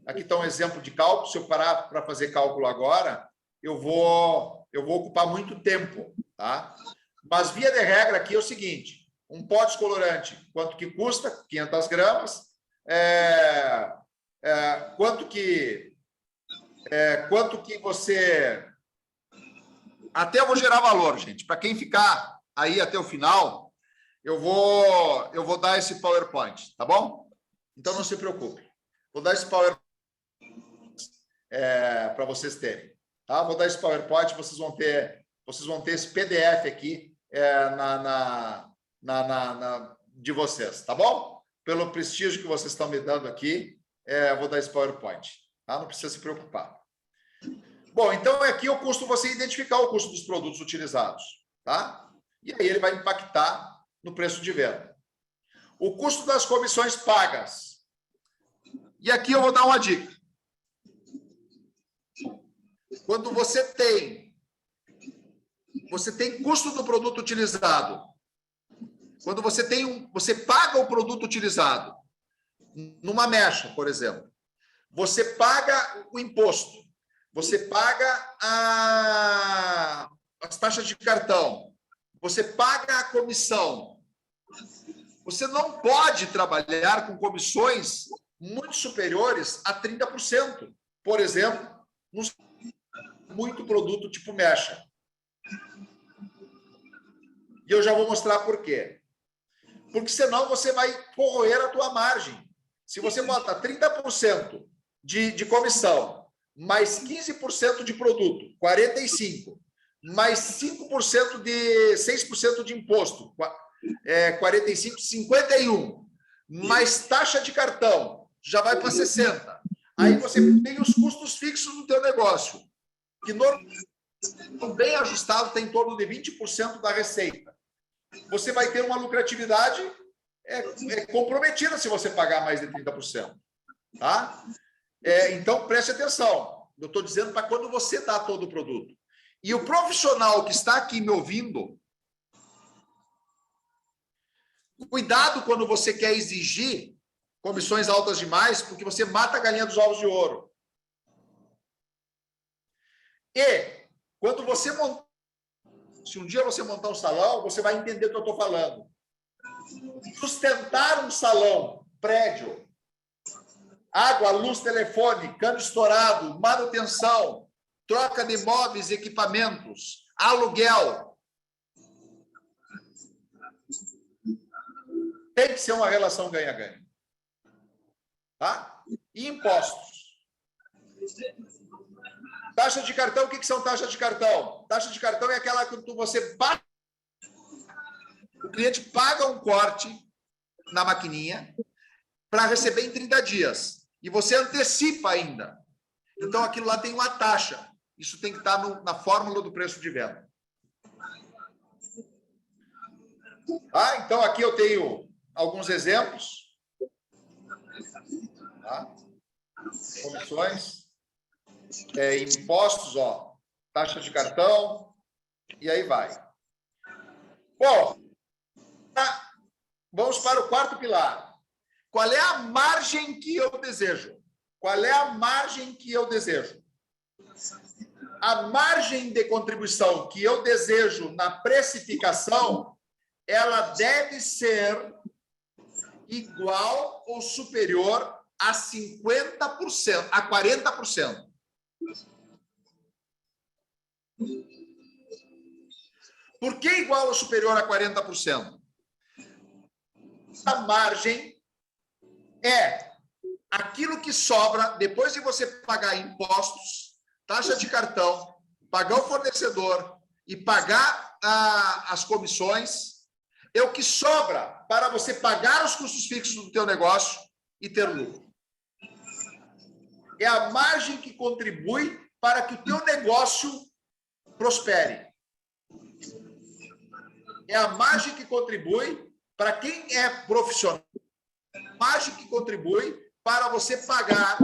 Speaker 1: aqui está um exemplo de cálculo. Se eu parar para fazer cálculo agora, eu vou ocupar muito tempo, tá? Mas, via de regra, aqui é o seguinte, um pó descolorante, quanto que custa? 500 gramas. Quanto que você... Até eu vou gerar valor, gente. Para quem ficar aí até o final, eu vou dar esse PowerPoint, tá bom? Então, não se preocupe. Vou dar esse PowerPoint para vocês terem. Tá? Vou dar esse PowerPoint, vocês vão ter esse PDF aqui de vocês, tá bom? Pelo prestígio que vocês estão me dando aqui, vou dar esse PowerPoint. Tá? Não precisa se preocupar. Bom, então aqui o custo, você identificar o custo dos produtos utilizados, tá? E aí ele vai impactar no preço de venda. O custo das comissões pagas. E aqui eu vou dar uma dica. Quando você tem custo do produto utilizado, quando você paga o produto utilizado numa mecha, por exemplo, você paga o imposto, você paga as taxas de cartão, você paga a comissão. Você não pode trabalhar com comissões muito superiores a 30%. Por exemplo, muito produto tipo mecha. E eu já vou mostrar por quê. Porque senão você vai corroer a tua margem. Se você bota 30% de comissão, mais 15% de produto, 45%, mais 5% de 6% de imposto, 45%, 51%, mais taxa de cartão, já vai para 60%. Aí você tem os custos fixos do teu negócio, que normalmente, bem ajustado, tem em torno de 20% da receita. Você vai ter uma lucratividade é comprometida se você pagar mais de 30%. Tá? Então, preste atenção. Eu estou dizendo para quando você dá todo o produto. E o profissional que está aqui me ouvindo, cuidado quando você quer exigir comissões altas demais, porque você mata a galinha dos ovos de ouro. E quando você montar, se um dia você montar um salão, você vai entender o que eu estou falando. Sustentar um salão, prédio, água, luz, telefone, cano estourado, manutenção, troca de móveis, equipamentos, aluguel. Tem que ser uma relação ganha-ganha. Tá? E impostos. Taxa de cartão, o que são taxas de cartão? Taxa de cartão é aquela que você paga. O cliente paga um corte na maquininha para receber em 30 dias. E você antecipa ainda. Então, aquilo lá tem uma taxa. Isso tem que estar na fórmula do preço de venda. Ah, então, aqui eu tenho alguns exemplos. Tá? Comissões. Impostos, ó, taxa de cartão, e aí vai. Bom, vamos para o quarto pilar. Qual é a margem que eu desejo? Qual é a margem que eu desejo? A margem de contribuição que eu desejo na precificação, ela deve ser igual ou superior a 50%, a 40%. Por que igual ou superior a 40%? A margem é aquilo que sobra depois de você pagar impostos, taxa de cartão, pagar o fornecedor e pagar as comissões, é o que sobra para você pagar os custos fixos do teu negócio e ter lucro. É a margem que contribui para que o teu negócio prospere. É a margem que contribui para quem é profissional. É a margem que contribui para você pagar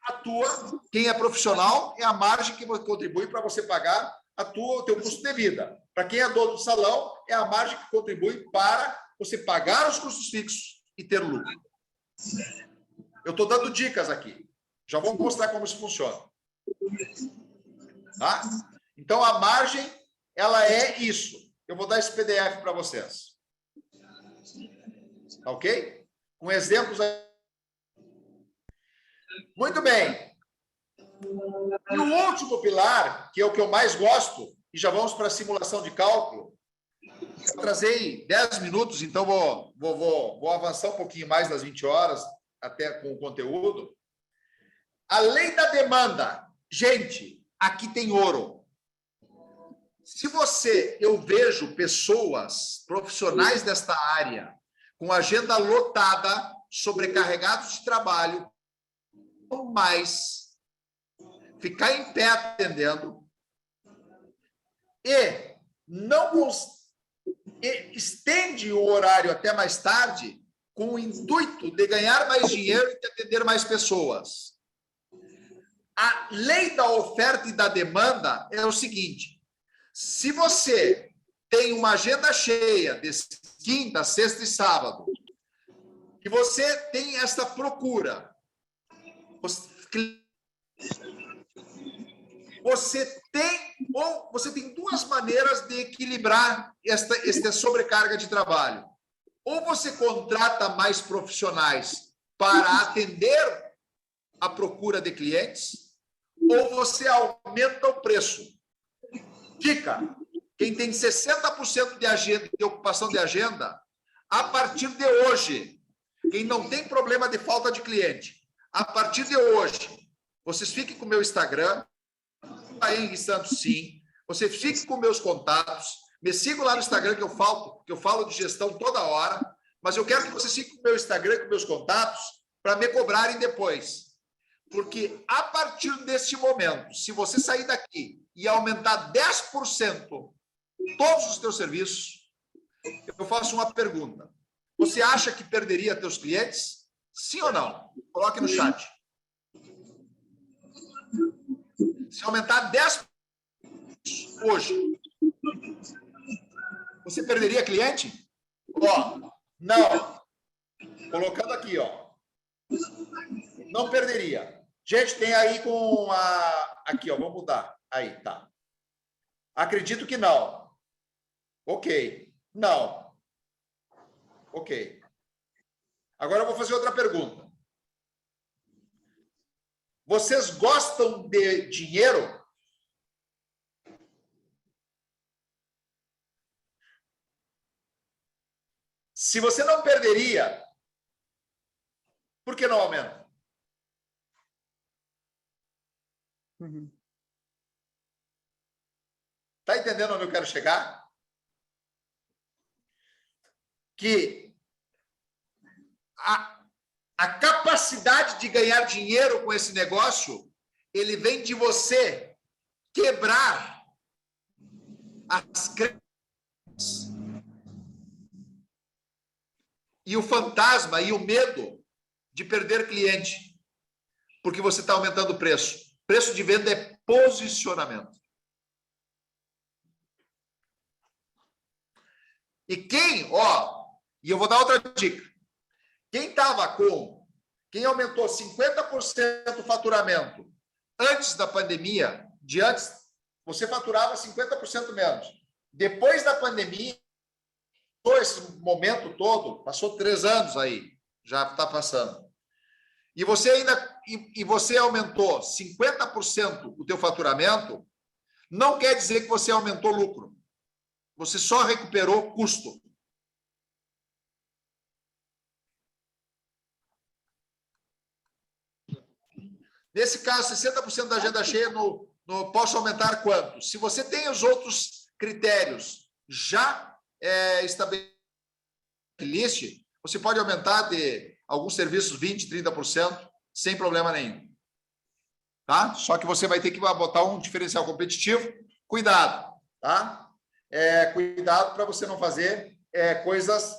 Speaker 1: a tua... Quem é profissional é a margem que contribui para você pagar o teu custo de vida. Para quem é dono do salão, é a margem que contribui para você pagar os custos fixos e ter lucro. Eu estou dando dicas aqui. Já vou mostrar como isso funciona. Tá? Então, a margem, ela é isso. Eu vou dar esse PDF para vocês. Tá ok? Com exemplos. Muito bem. E o último pilar, que é o que eu mais gosto, e já vamos para a simulação de cálculo. Eu trazei 10 minutos, então vou avançar um pouquinho mais das 20 horas, até com o conteúdo. A lei da demanda. Gente, aqui tem ouro. Se eu vejo pessoas, profissionais desta área, com agenda lotada, sobrecarregados de trabalho, ou mais, ficar em pé atendendo, e não estende o horário até mais tarde, com o intuito de ganhar mais dinheiro e de atender mais pessoas. A lei da oferta e da demanda é o seguinte: se você tem uma agenda cheia de quinta, sexta e sábado, e você tem essa procura, você tem duas maneiras de equilibrar esta sobrecarga de trabalho. Ou você contrata mais profissionais para atender a procura de clientes, ou você aumenta o preço. Dica: quem tem 60% de ocupação de agenda, a partir de hoje, quem não tem problema de falta de cliente, a partir de hoje, vocês fiquem com o meu Instagram, Henrique Santos, sim. Vocês fiquem com meus contatos, me sigam lá no Instagram que eu falo de gestão toda hora, mas eu quero que vocês fiquem com o meu Instagram, com meus contatos, para me cobrarem depois. Porque a partir deste momento, se você sair daqui e aumentar 10% todos os teus serviços, eu faço uma pergunta. Você acha que perderia teus clientes? Sim ou não? Coloque no chat. Se aumentar 10 hoje, você perderia cliente? Ó, não. Colocando aqui, ó. Não perderia. Gente, tem aí com a... Aqui, ó, vamos mudar. Aí, tá. Acredito que não. Ok. Não. Ok. Agora eu vou fazer outra pergunta. Vocês gostam de dinheiro? Se você não perderia, por que não aumenta? Tá entendendo onde eu quero chegar? Que a capacidade de ganhar dinheiro com esse negócio, ele vem de você quebrar as crenças e o fantasma e o medo de perder cliente, porque você está aumentando o preço. Preço de venda é posicionamento. E quem, ó, e eu vou dar outra dica. Quem aumentou 50% o faturamento antes da pandemia, de antes, você faturava 50% menos. Depois da pandemia, esse momento todo, passou 3 anos aí, já está passando. E você aumentou 50% o teu faturamento, não quer dizer que você aumentou lucro. Você só recuperou custo. Nesse caso, 60% da agenda cheia no posso aumentar quanto? Se você tem os outros critérios já estabelecidos, você pode aumentar de alguns serviços 20%, 30%, sem problema nenhum. Tá? Só que você vai ter que botar um diferencial competitivo. Cuidado, tá? Cuidado para você não fazer coisas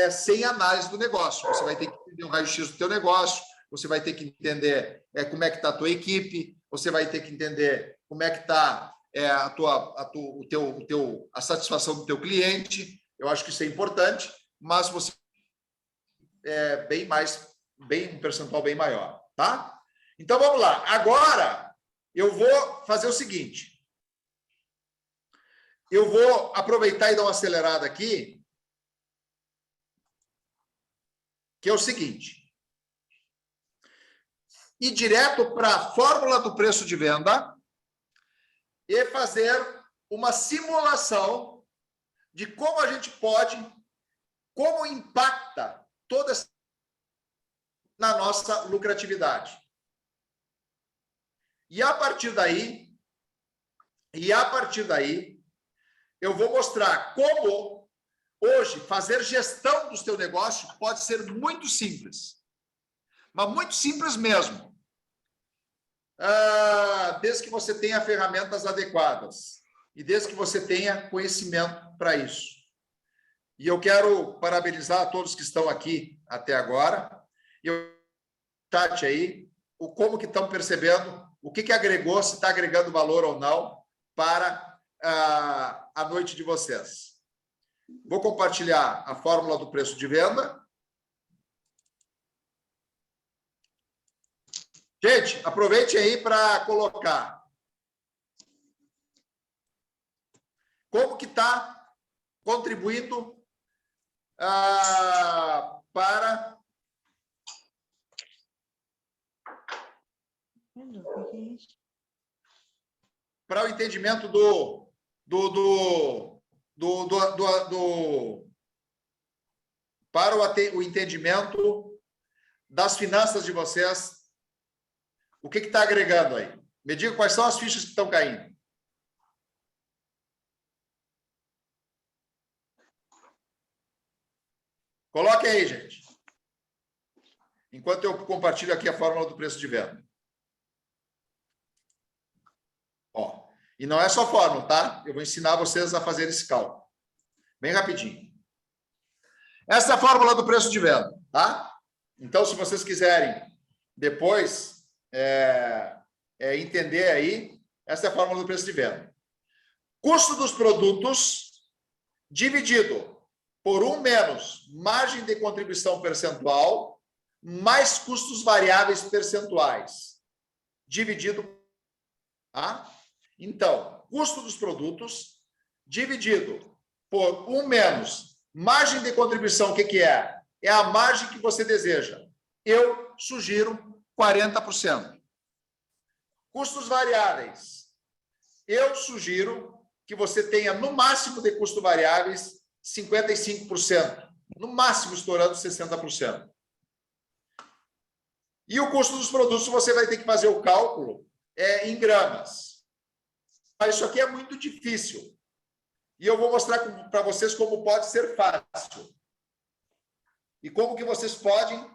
Speaker 1: sem análise do negócio. Você vai ter que entender o raio-x do teu negócio, você vai ter que entender como é que está a tua equipe, você vai ter que entender como é que está a satisfação do teu cliente. Eu acho que isso é importante, mas você um percentual bem maior, tá? Então, vamos lá. Agora, eu vou fazer o seguinte. Eu vou aproveitar e dar uma acelerada aqui, que é o seguinte. Ir direto para a fórmula do preço de venda e fazer uma simulação de como a gente pode, como impacta toda essa na nossa lucratividade. E a partir daí, eu vou mostrar como hoje fazer gestão do teu negócio pode ser muito simples. Mas muito simples mesmo. Desde que você tenha ferramentas adequadas e desde que você tenha conhecimento para isso. E eu quero parabenizar a todos que estão aqui até agora. E o chat aí, como que estão percebendo, o que agregou, se está agregando valor ou não para a noite de vocês. Vou compartilhar a fórmula do preço de venda. Gente, aproveite aí para colocar como que está contribuindo para o entendimento para o entendimento das finanças de vocês. O que está agregando aí? Me diga quais são as fichas que estão caindo. Coloque aí, gente. Enquanto eu compartilho aqui a fórmula do preço de venda. Ó, e não é só fórmula, tá? Eu vou ensinar vocês a fazer esse cálculo. Bem rapidinho. Essa é a fórmula do preço de venda, tá? Então, se vocês quiserem depois entender aí, essa é a fórmula do preço de venda. Custo dos produtos dividido por 1 menos margem de contribuição percentual mais custos variáveis percentuais dividido, tá? Então, custo dos produtos dividido por 1 menos margem de contribuição, o que é? É a margem que você deseja. Eu sugiro 40%. Custos variáveis. Eu sugiro que você tenha, no máximo de custos variáveis, 55%. No máximo, estourando 60%. E o custo dos produtos, você vai ter que fazer o cálculo em gramas. Mas isso aqui é muito difícil. E eu vou mostrar para vocês como pode ser fácil. E como que vocês podem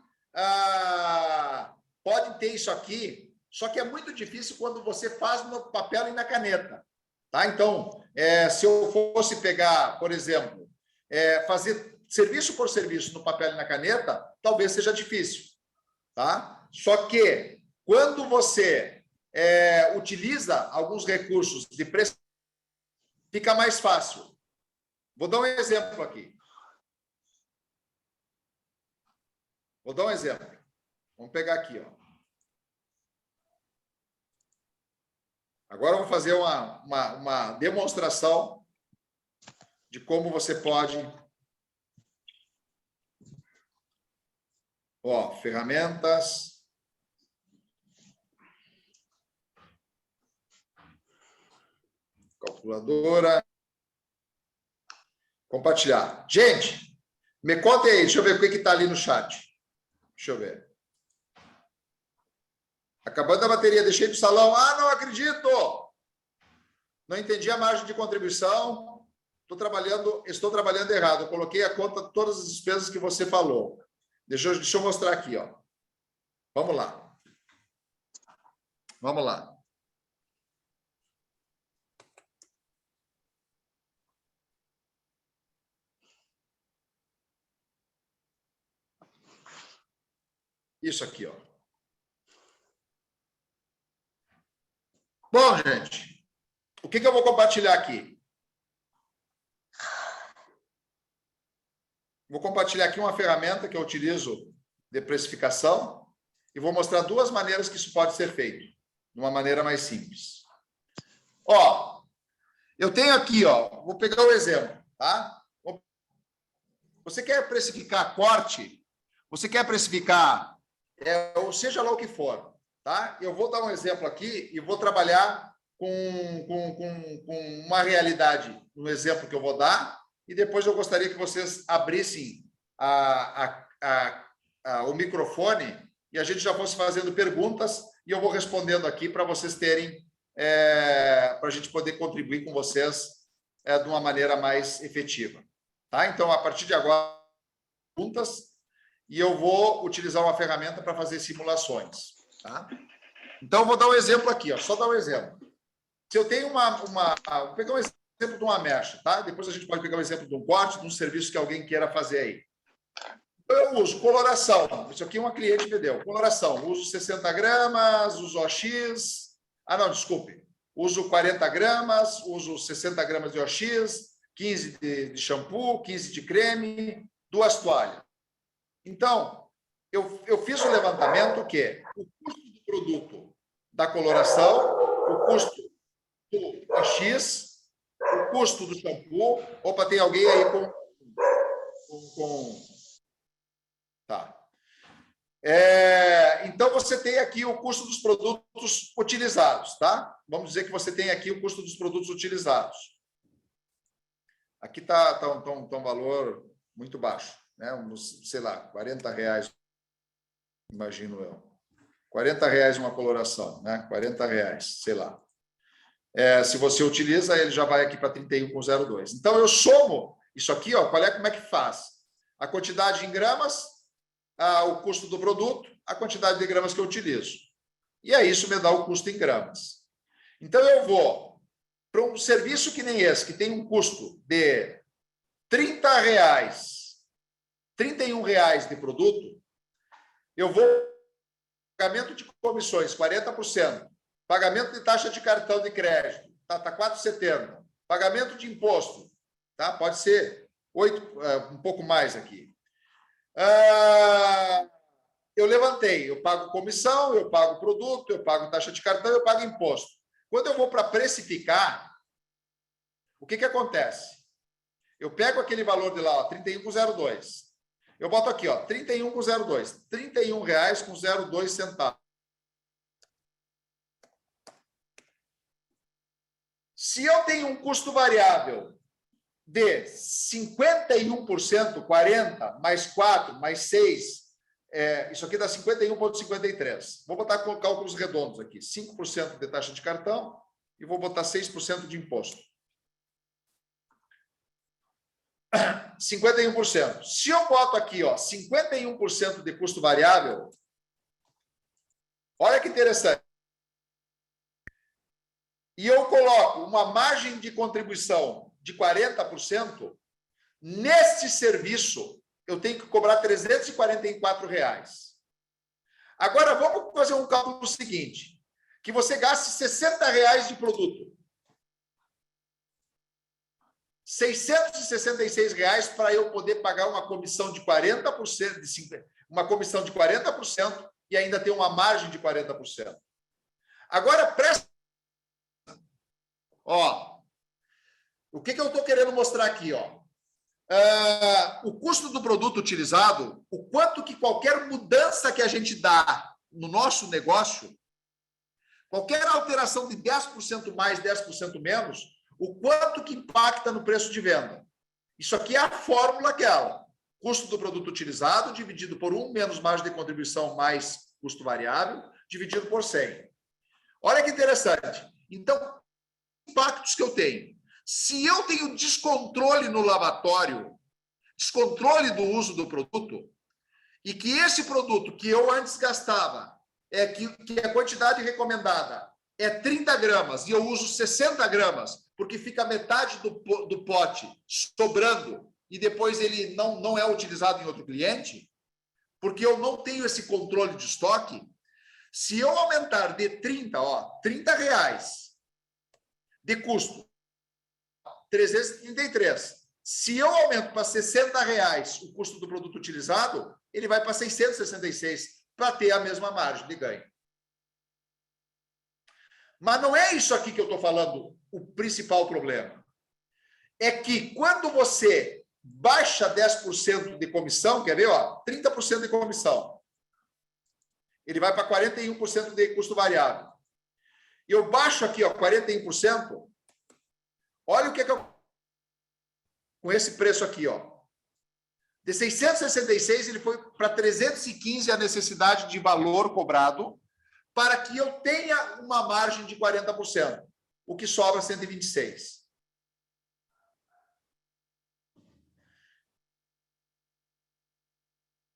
Speaker 1: ter isso aqui, só que é muito difícil quando você faz no papel e na caneta. Tá? Então, se eu fosse pegar, por exemplo, fazer serviço por serviço no papel e na caneta, talvez seja difícil. Tá? Só que, quando você utiliza alguns recursos de preço, fica mais fácil. Vou dar um exemplo aqui. Vamos pegar aqui, ó. Agora vamos fazer uma demonstração de como você pode... Ó, ferramentas. Calculadora. Compartilhar. Gente, me contem aí, deixa eu ver o que está ali no chat. Deixa eu ver. Acabando a bateria, deixei do salão. Ah, não acredito! Não entendi a margem de contribuição. Estou trabalhando errado. Eu coloquei a conta, todas as despesas que você falou. Deixa eu mostrar aqui, ó. Vamos lá. Vamos lá. Isso aqui, ó. Bom, gente, o que eu vou compartilhar aqui? Vou compartilhar aqui uma ferramenta que eu utilizo de precificação e vou mostrar duas maneiras que isso pode ser feito, de uma maneira mais simples. Ó, eu tenho aqui, ó, vou pegar o exemplo, tá? Você quer precificar corte? Você quer precificar, ou seja lá o que for, tá? Eu vou dar um exemplo aqui e vou trabalhar com uma realidade no exemplo que eu vou dar e depois eu gostaria que vocês abrissem o microfone e a gente já fosse fazendo perguntas e eu vou respondendo aqui para vocês terem, para a gente poder contribuir com vocês de uma maneira mais efetiva. Tá? Então, a partir de agora, perguntas e eu vou utilizar uma ferramenta para fazer simulações. Tá? Então, eu vou dar um exemplo aqui, ó, só dar um exemplo. Se eu tenho vou pegar um exemplo de uma mecha, tá? Depois a gente pode pegar um exemplo de um corte, de um serviço que alguém queira fazer aí. Eu uso coloração. Isso aqui uma cliente me deu. Coloração. Uso 60 gramas, uso OX. Ah, não, desculpe. Uso 40 gramas, uso 60 gramas de OX, 15 de shampoo, 15 de creme, 2 toalhas. Então, eu fiz o levantamento que o custo do produto da coloração, o custo do OX, o custo do shampoo. Opa, tem alguém aí Tá. Então, você tem aqui o custo dos produtos utilizados, tá? Vamos dizer que você tem aqui o custo dos produtos utilizados. Aqui está um valor muito baixo, né? Sei lá, R$40, imagino eu. R$40 uma coloração, né? R$40, sei lá. Se você utiliza, ele já vai aqui para 31,02. Então, eu somo isso aqui, ó, como é que faz? A quantidade em gramas, o custo do produto, a quantidade de gramas que eu utilizo. E aí isso me dá o custo em gramas. Então, eu vou para um serviço que nem esse, que tem um custo de R$30 R$ 31 de produto, eu vou pagamento de comissões, 40%, pagamento de taxa de cartão de crédito, tá 4,70, pagamento de imposto, tá? Pode ser 8, um pouco mais aqui. Eu levantei, eu pago comissão, eu pago produto, eu pago taxa de cartão, eu pago imposto. Quando eu vou para precificar, o que acontece? Eu pego aquele valor de lá, ó, 31,02. Eu boto aqui, ó, 31,02. R$ 31,02. Se eu tenho um custo variável de 51%, 40, mais 4, mais 6, isso aqui dá 51,53. Vou botar com cálculos redondos aqui. 5% de taxa de cartão e vou botar 6% de imposto. 51%. Se eu boto aqui, ó, 51% de custo variável, olha que interessante. E eu coloco uma margem de contribuição de 40%, neste serviço, eu tenho que cobrar R$ 344. Agora, vamos fazer um cálculo seguinte, que você gaste R$ 60 de produto. R$ 666 para eu poder pagar uma comissão de 40%, uma comissão de 40% e ainda ter uma margem de 40%. Agora, presta. Ó, o que eu estou querendo mostrar aqui? Ó? O custo do produto utilizado, o quanto que qualquer mudança que a gente dá no nosso negócio, qualquer alteração de 10% mais, 10% menos, o quanto que impacta no preço de venda. Isso aqui é a fórmula aquela. Custo do produto utilizado dividido por 1 menos margem de contribuição mais custo variável, dividido por 100. Olha que interessante. Então, impactos que eu tenho. Se eu tenho descontrole no lavatório, descontrole do uso do produto, e que esse produto que eu antes gastava, que a quantidade recomendada é 30 gramas e eu uso 60 gramas, porque fica metade do pote sobrando e depois ele não é utilizado em outro cliente, porque eu não tenho esse controle de estoque, se eu aumentar de 30, ó, R$ 30 de custo, 333. Se eu aumento para R$ 60 o custo do produto utilizado, ele vai para 666 para ter a mesma margem de ganho. Mas não é isso aqui que eu estou falando o principal problema. É que quando você baixa 10% de comissão, quer ver? Ó, 30% de comissão. Ele vai para 41% de custo variável. E eu baixo aqui, ó, 41%. Olha o que eu... Com esse preço aqui, ó. De 666, ele foi para 315 a necessidade de valor cobrado para que eu tenha uma margem de 40%, o que sobra 126.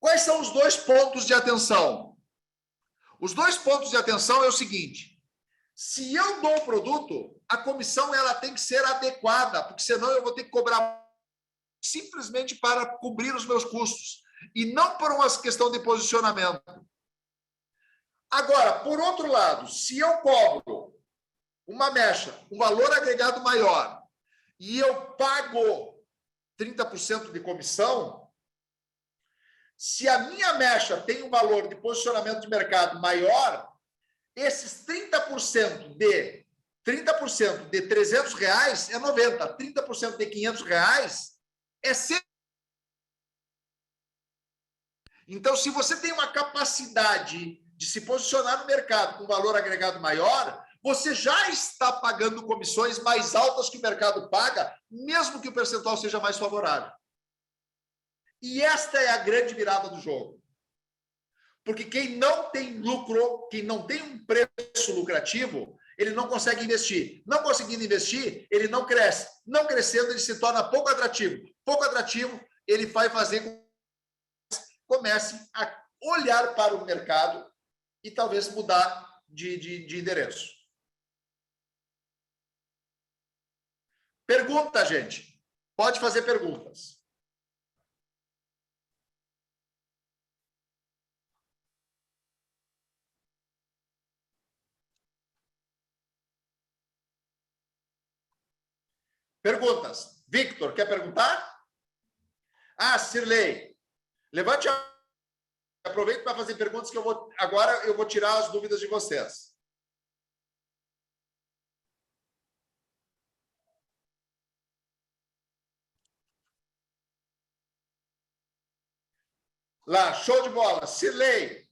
Speaker 1: Quais são os dois pontos de atenção? Os dois pontos de atenção é o seguinte: se eu dou o produto, a comissão ela tem que ser adequada, porque senão eu vou ter que cobrar simplesmente para cobrir os meus custos e não por uma questão de posicionamento. Agora, por outro lado, se eu cobro uma mecha, um valor agregado maior, e eu pago 30% de comissão, se a minha mecha tem um valor de posicionamento de mercado maior, esses 30% de R$300 é 90, 30% de R$500 é 100. Então, se você tem uma capacidade de se posicionar no mercado com valor agregado maior, você já está pagando comissões mais altas que o mercado paga, mesmo que o percentual seja mais favorável. E esta é a grande virada do jogo. Porque quem não tem lucro, quem não tem um preço lucrativo, ele não consegue investir. Não conseguindo investir, ele não cresce. Não crescendo, ele se torna pouco atrativo. Pouco atrativo, ele vai fazer com que comece a olhar para o mercado e talvez mudar de endereço. Pergunta, gente. Pode fazer perguntas. Perguntas. Victor, quer perguntar? Ah, Cirlei. Levante a... Aproveite para fazer perguntas que agora eu vou tirar as dúvidas de vocês. Lá, show de bola. Cirlei.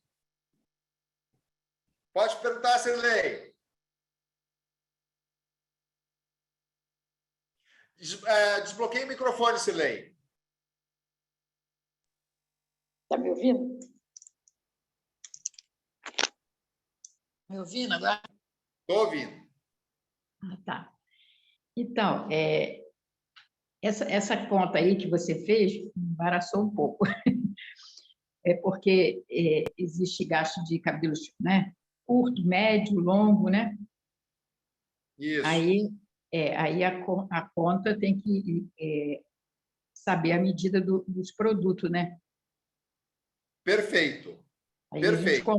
Speaker 1: Pode perguntar, Cirlei. Desbloqueie o microfone, Cirlei.
Speaker 2: Está me ouvindo? Me ouvindo agora?
Speaker 1: Estou ouvindo.
Speaker 2: Ah, tá. Então, essa conta aí que você fez me embaraçou um pouco. É porque existe gasto de cabelos, né? Curto, médio, longo, né?
Speaker 1: Isso.
Speaker 2: Aí a conta tem que saber a medida dos produtos, né?
Speaker 1: Perfeito.
Speaker 2: Aí
Speaker 1: Perfeito.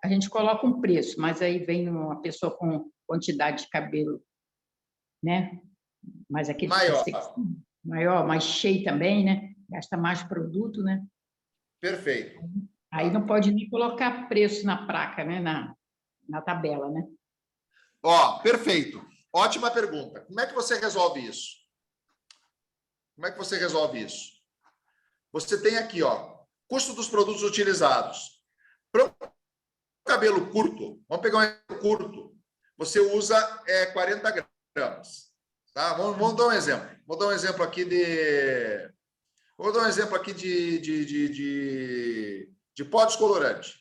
Speaker 2: a gente coloca um preço, mas aí vem uma pessoa com quantidade de cabelo, né? Mas aquele
Speaker 1: Maior.
Speaker 2: maior, mais cheio também, né? Gasta mais produto, né?
Speaker 1: Perfeito.
Speaker 2: Aí não pode nem colocar preço na placa, né? Na tabela, né?
Speaker 1: Ó, perfeito. Ótima pergunta. Como é que você resolve isso? Como é que você resolve isso? Você tem aqui, ó, custo dos produtos utilizados. Para um cabelo curto, vamos pegar um exemplo curto, você usa 40 gramas. Tá? Vamos dar um exemplo. Vou dar um exemplo aqui de pó descolorante.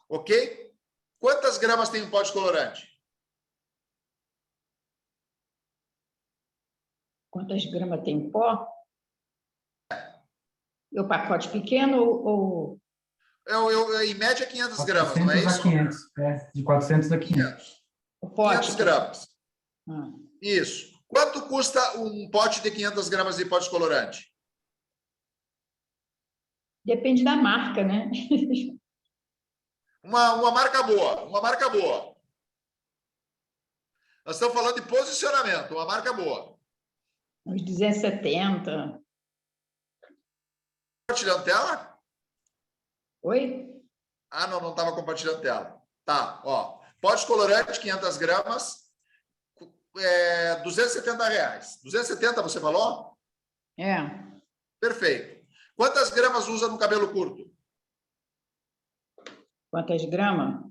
Speaker 1: Ok? Quantas gramas tem um pó descolorante?
Speaker 2: Quantas gramas tem pó? E o pacote pequeno ou...
Speaker 1: Em média, 500 gramas, não é isso?
Speaker 3: 500, de 400 a 500.
Speaker 2: o pote?
Speaker 1: 500 gramas.
Speaker 2: Ah.
Speaker 1: Isso. Quanto custa um pote de 500 gramas de pó descolorante?
Speaker 2: Depende da marca, né?
Speaker 1: Uma marca boa, uma marca boa. Nós estamos falando de posicionamento, uma marca boa.
Speaker 2: Uns 270.
Speaker 1: Compartilhando tela?
Speaker 2: Oi?
Speaker 1: Ah, não estava compartilhando tela. Tá, ó. Pó descolorante, 500 gramas, R$270. 270, você falou?
Speaker 2: É.
Speaker 1: Perfeito. Quantas gramas usa no cabelo curto?
Speaker 2: Quantas gramas?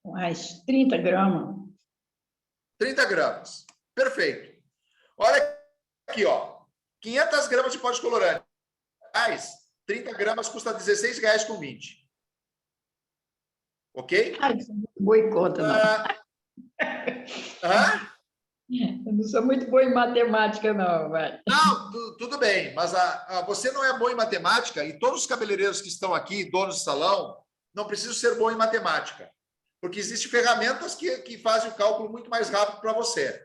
Speaker 2: Umas 30 gramas.
Speaker 1: 30 gramas. Perfeito. Olha aqui, ó. 500 gramas de pó descolorante. 30 gramas custa R$16,20. Ok?
Speaker 2: Ai, isso é muito boa em conta, não. Eu não sou muito boa em matemática, não, vai.
Speaker 1: Não, tudo bem, mas você não é bom em matemática e todos os cabeleireiros que estão aqui, donos de salão, não precisam ser bons em matemática, porque existem ferramentas que fazem o cálculo muito mais rápido para você.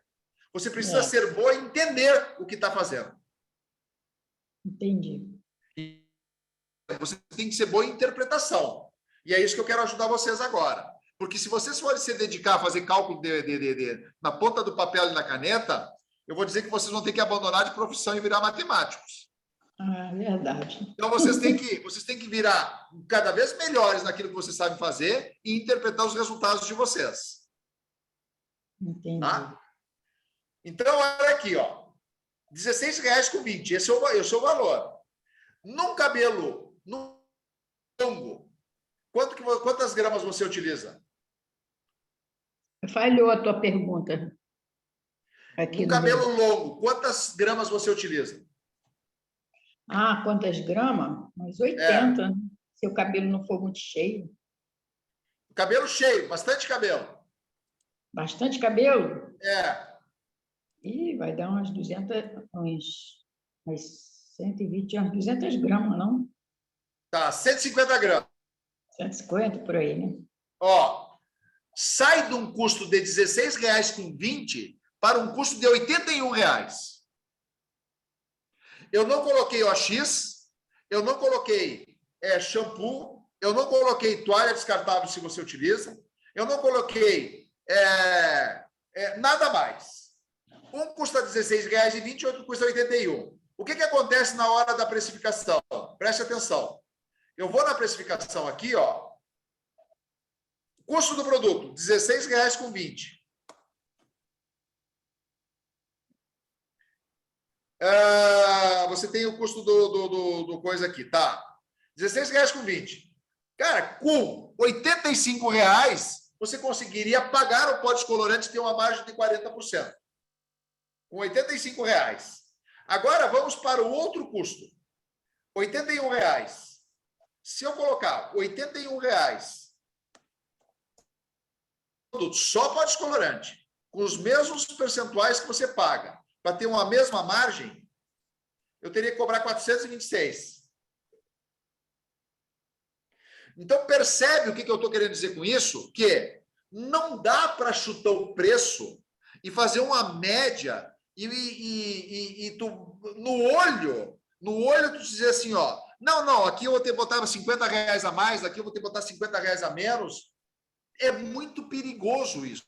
Speaker 1: Você precisa ser bom em entender o que está fazendo.
Speaker 2: Entendi.
Speaker 1: Você tem que ser bom em interpretação. E é isso que eu quero ajudar vocês agora. Porque se vocês forem se dedicar a fazer cálculo na ponta do papel e na caneta, eu vou dizer que vocês vão ter que abandonar de profissão e virar matemáticos.
Speaker 2: Ah, verdade.
Speaker 1: Então, vocês têm que virar cada vez melhores naquilo que vocês sabem fazer e interpretar os resultados de vocês.
Speaker 2: Entendi.
Speaker 1: Tá? Então, olha aqui, ó. R$16,20. Esse é o valor. Num cabelo longo, quantas gramas você utiliza?
Speaker 2: Falhou a tua pergunta.
Speaker 1: Num cabelo longo, quantas gramas você utiliza?
Speaker 2: Ah, quantas gramas? Umas 80, né? Se o cabelo não for muito cheio.
Speaker 1: Cabelo cheio, bastante cabelo.
Speaker 2: Bastante cabelo?
Speaker 1: É.
Speaker 2: Ih, vai dar umas 200, umas 120, umas 200 gramas, não?
Speaker 1: Tá, 150 gramas.
Speaker 2: 150, por aí, né?
Speaker 1: Ó, sai de um custo de R$16,20 para um custo de R$81. Eu não coloquei OX, eu não coloquei shampoo, eu não coloquei toalha descartável se você utiliza, eu não coloquei nada mais. Um custa R$16,20, outro custa R$81. O que acontece na hora da precificação? Preste atenção. Eu vou na precificação aqui, ó. Custo do produto, R$16,20. Você tem o custo do coisa aqui, tá? R$16,20. Cara, com R$85, você conseguiria pagar o pó descolorante e ter uma margem de 40%. Com R$85. Agora, vamos para o outro custo. R$81. Se eu colocar R$81 só pó descolorante, com os mesmos percentuais que você paga, para ter uma mesma margem, eu teria que cobrar 426. Então, percebe o que eu estou querendo dizer com isso? Que não dá para chutar o preço e fazer uma média e tu, no olho tu dizer assim, ó, não, aqui eu vou ter que botar R$50 a mais, aqui eu vou ter que botar R$50 a menos. É muito perigoso isso.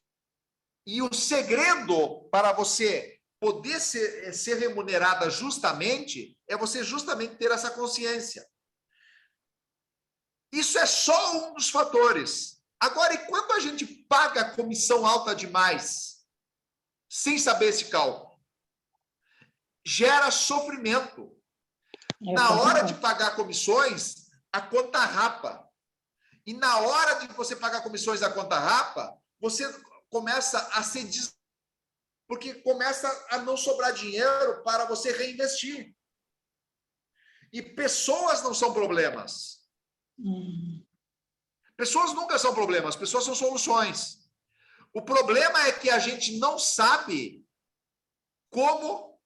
Speaker 1: E o segredo para você poder ser remunerada justamente é você justamente ter essa consciência. Isso é só um dos fatores. Agora, e quando a gente paga comissão alta demais, sem saber esse cálculo? Gera sofrimento. Na hora de pagar comissões, a conta rapa. E na hora de você pagar comissões da conta rapa, você começa a ser porque começa a não sobrar dinheiro para você reinvestir. E pessoas não são problemas. Pessoas nunca são problemas, pessoas são soluções. O problema é que a gente não sabe como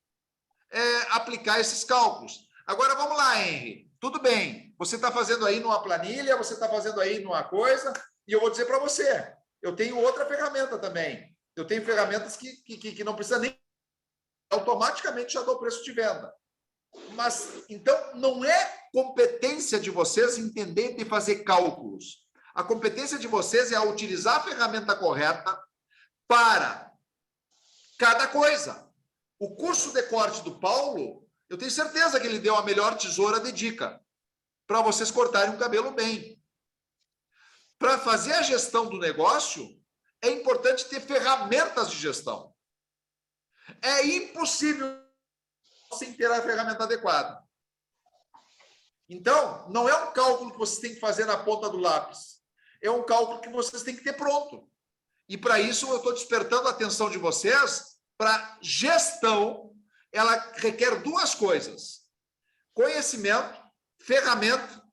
Speaker 1: aplicar esses cálculos. Agora, vamos lá, Henry. Tudo bem, você está fazendo aí numa planilha, você está fazendo aí numa coisa, e eu vou dizer para você, eu tenho outra ferramenta também. Eu tenho ferramentas que não precisa nem automaticamente já dou o preço de venda. Mas, então, não é competência de vocês entender e fazer cálculos. A competência de vocês é utilizar a ferramenta correta para cada coisa. O curso de corte do Paulo, eu tenho certeza que ele deu a melhor tesoura de dica para vocês cortarem o cabelo bem. Para fazer a gestão do negócio, é importante ter ferramentas de gestão. É impossível sem ter a ferramenta adequada. Então, não é um cálculo que vocês têm que fazer na ponta do lápis. É um cálculo que vocês têm que ter pronto. E para isso eu estou despertando a atenção de vocês para gestão. Ela requer duas coisas: conhecimento, ferramenta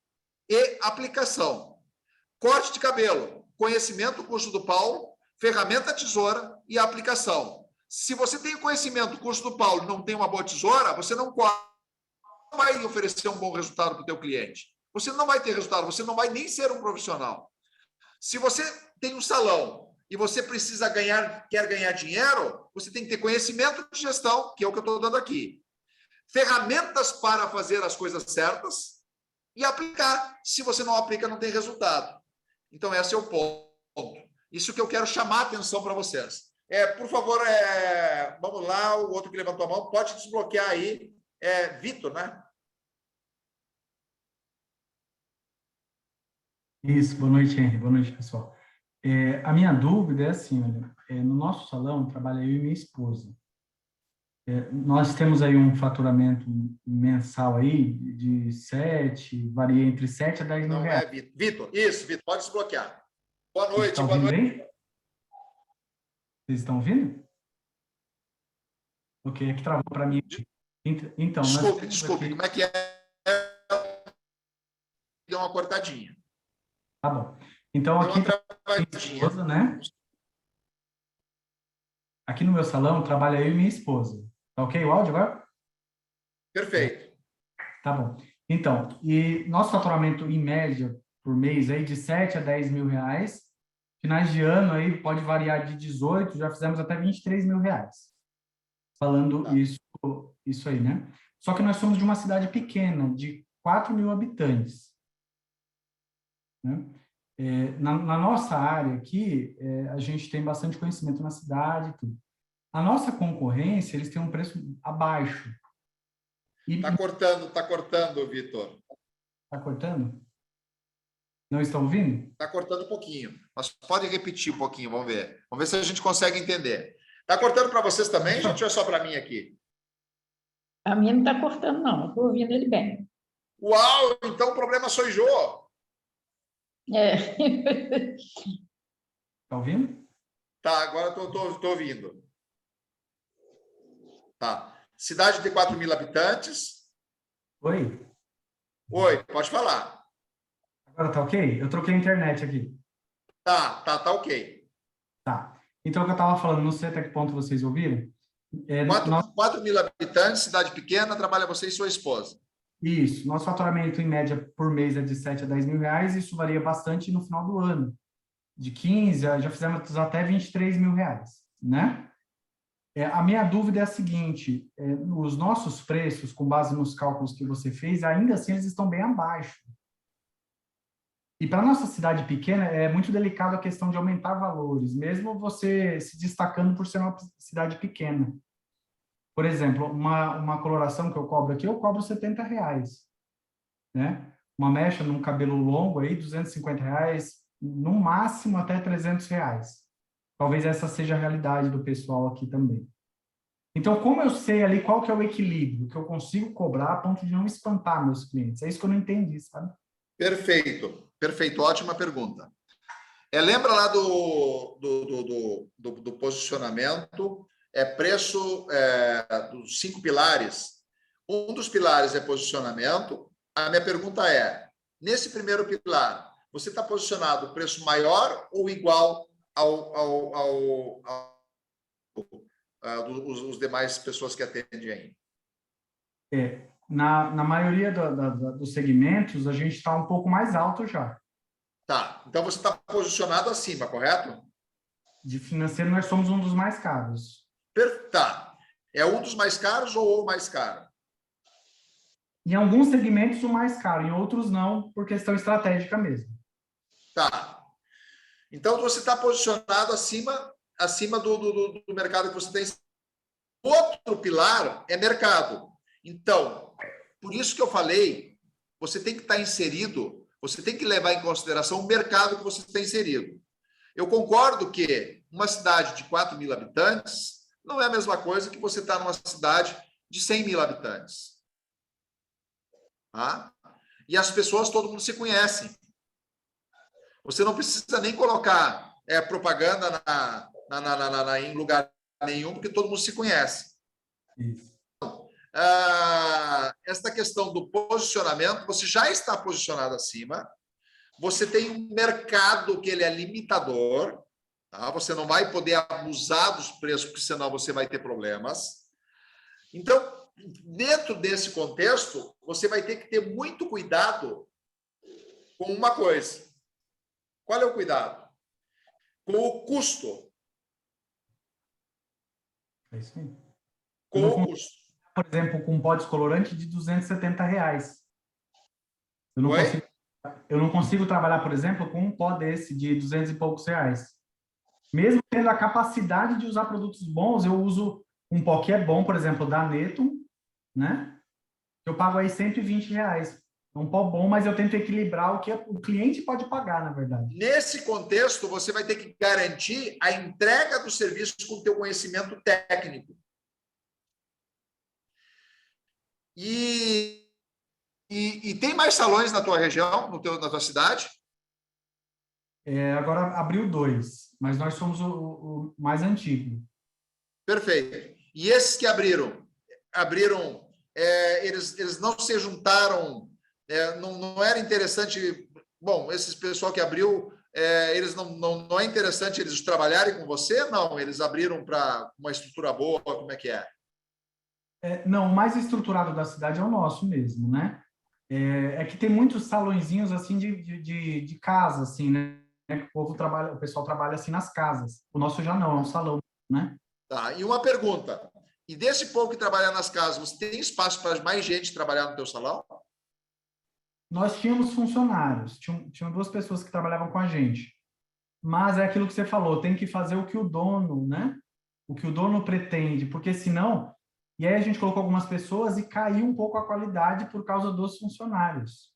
Speaker 1: e aplicação. Corte de cabelo, conhecimento, curso do Paulo, ferramenta, tesoura e aplicação. Se você tem o conhecimento, o curso do Paulo, e não tem uma boa tesoura, você não vai oferecer um bom resultado para o teu cliente. Você não vai ter resultado, você não vai nem ser um profissional. Se você tem um salão e você quer ganhar dinheiro, você tem que ter conhecimento de gestão, que é o que eu estou dando aqui. Ferramentas para fazer as coisas certas e aplicar. Se você não aplica, não tem resultado. Então, esse é o ponto. Isso que eu quero chamar a atenção para vocês. Por favor, vamos lá, o outro que levantou a mão, pode desbloquear aí. Vitor, né?
Speaker 3: Isso, boa noite, Henry. Boa noite, pessoal. A minha dúvida é assim, olha, no nosso salão trabalha eu e minha esposa. Nós temos aí um faturamento mensal aí de varia entre 7 a 10 mil
Speaker 1: Não
Speaker 3: reais.
Speaker 1: é Vitor. Isso, Vitor, pode desbloquear. Boa noite,
Speaker 3: Estão
Speaker 1: boa
Speaker 3: ouvindo
Speaker 1: noite.
Speaker 3: bem? Vocês estão ouvindo? Ok, aqui travou para mim. Então,
Speaker 1: Desculpe,
Speaker 3: aqui...
Speaker 1: como é que é? Deu uma cortadinha.
Speaker 3: Tá bom. Então, aqui
Speaker 1: esposa,
Speaker 3: né? Aqui no meu salão trabalha eu e minha esposa. Tá ok o áudio agora?
Speaker 1: Perfeito.
Speaker 3: Tá bom. Então, e nosso faturamento em média por mês aí de 7 a 10 mil reais. Finais de ano aí pode variar de 18, já fizemos até 23 mil reais. Falando isso aí, né? Só que nós somos de uma cidade pequena, de 4.000 habitantes. Né? Na nossa área aqui, a gente tem bastante conhecimento na cidade e tudo. A nossa concorrência, eles têm um preço abaixo.
Speaker 1: Tá cortando, Vitor.
Speaker 3: Tá cortando? Não estão ouvindo?
Speaker 1: Tá cortando um pouquinho. Mas pode repetir um pouquinho, vamos ver. Vamos ver se a gente consegue entender. Tá cortando para vocês também, gente, ou é só para mim aqui?
Speaker 2: A minha não está cortando, não. Eu estou ouvindo ele bem.
Speaker 1: Uau, então o problema sou eu.
Speaker 2: É.
Speaker 3: Tá ouvindo?
Speaker 1: Tá, agora tô ouvindo. Tá. Cidade de 4.000 habitantes.
Speaker 3: Oi?
Speaker 1: Oi, pode falar.
Speaker 3: Agora tá ok? Eu troquei a internet aqui.
Speaker 1: Tá ok.
Speaker 3: Tá. Então, o que eu estava falando, não sei até que ponto vocês ouviram.
Speaker 1: 4.000 habitantes, cidade pequena, trabalha você e sua esposa.
Speaker 3: Isso. Nosso faturamento, em média, por mês é de 7 a 10 mil reais. Isso varia bastante no final do ano. De 15, já fizemos até 23 mil reais, né? A minha dúvida é a seguinte, os nossos preços, com base nos cálculos que você fez, ainda assim eles estão bem abaixo. E para a nossa cidade pequena, é muito delicado a questão de aumentar valores, mesmo você se destacando por ser uma cidade pequena. Por exemplo, uma coloração que eu cobro aqui, eu cobro R$70, né? Uma mecha num cabelo longo aí, R$250, no máximo até R$300. Talvez essa seja a realidade do pessoal aqui também. Então, como eu sei ali qual que é o equilíbrio que eu consigo cobrar a ponto de não espantar meus clientes? É isso que eu não entendi, sabe?
Speaker 1: Perfeito, ótima pergunta. Lembra lá do posicionamento, preço dos 5 pilares. Um dos pilares é posicionamento. A minha pergunta é, nesse primeiro pilar, você está posicionado preço maior ou igual os demais pessoas que atendem aí?
Speaker 3: Na maioria dos segmentos, a gente está um pouco mais alto já.
Speaker 1: Tá, então você está posicionado acima, correto?
Speaker 3: De financeiro, nós somos um dos mais caros.
Speaker 1: Tá. É um dos mais caros ou o mais caro?
Speaker 3: Em alguns segmentos, o mais caro, em outros não, por questão estratégica mesmo.
Speaker 1: Tá. Então, você está posicionado acima do mercado que você tem. Outro pilar é mercado. Então, por isso que eu falei, você tem que estar inserido, você tem que levar em consideração o mercado que você está inserido. Eu concordo que uma cidade de 4.000 habitantes não é a mesma coisa que você estar numa cidade de 100.000 habitantes. Tá? E as pessoas, todo mundo se conhece. Você não precisa nem colocar propaganda em lugar nenhum, porque todo mundo se conhece.
Speaker 3: Isso.
Speaker 1: Esta questão do posicionamento, você já está posicionado acima, você tem um mercado que ele é limitador, tá? Você não vai poder abusar dos preços, porque senão você vai ter problemas. Então, dentro desse contexto, você vai ter que ter muito cuidado com uma coisa. Qual é o cuidado? Com o custo.
Speaker 3: É isso aí.
Speaker 1: Com o custo.
Speaker 3: Por exemplo, com um pó descolorante de R$270. Eu não consigo trabalhar, por exemplo, com um pó desse de 200 e poucos reais. Mesmo tendo a capacidade de usar produtos bons, eu uso um pó que é bom, por exemplo, da Netum, né? Eu pago aí R$120. É um pó bom, mas eu tento equilibrar o que o cliente pode pagar, na verdade.
Speaker 1: Nesse contexto, você vai ter que garantir a entrega do serviço com o teu conhecimento técnico. E tem mais salões na tua região, na tua cidade?
Speaker 3: Agora abriu 2, mas nós somos o mais antigo.
Speaker 1: Perfeito. E esses que abriram, eles não se juntaram, não era interessante. Bom, esses pessoal que abriu, eles não é interessante eles trabalharem com você? Não, eles abriram para uma estrutura boa, como é que é?
Speaker 3: Não, o mais estruturado da cidade é o nosso mesmo, né? É que tem muitos salõezinhos assim de casa, assim, né? Que o pessoal trabalha assim nas casas. O nosso já não, é um salão, né?
Speaker 1: Tá, e uma pergunta. E desse povo que trabalha nas casas, você tem espaço para mais gente trabalhar no teu salão?
Speaker 3: nós tínhamos funcionários, tinham 2 pessoas que trabalhavam com a gente, mas é aquilo que você falou, tem que fazer o que o dono, né? O que o dono pretende, porque senão... E aí a gente colocou algumas pessoas e caiu um pouco a qualidade por causa dos funcionários,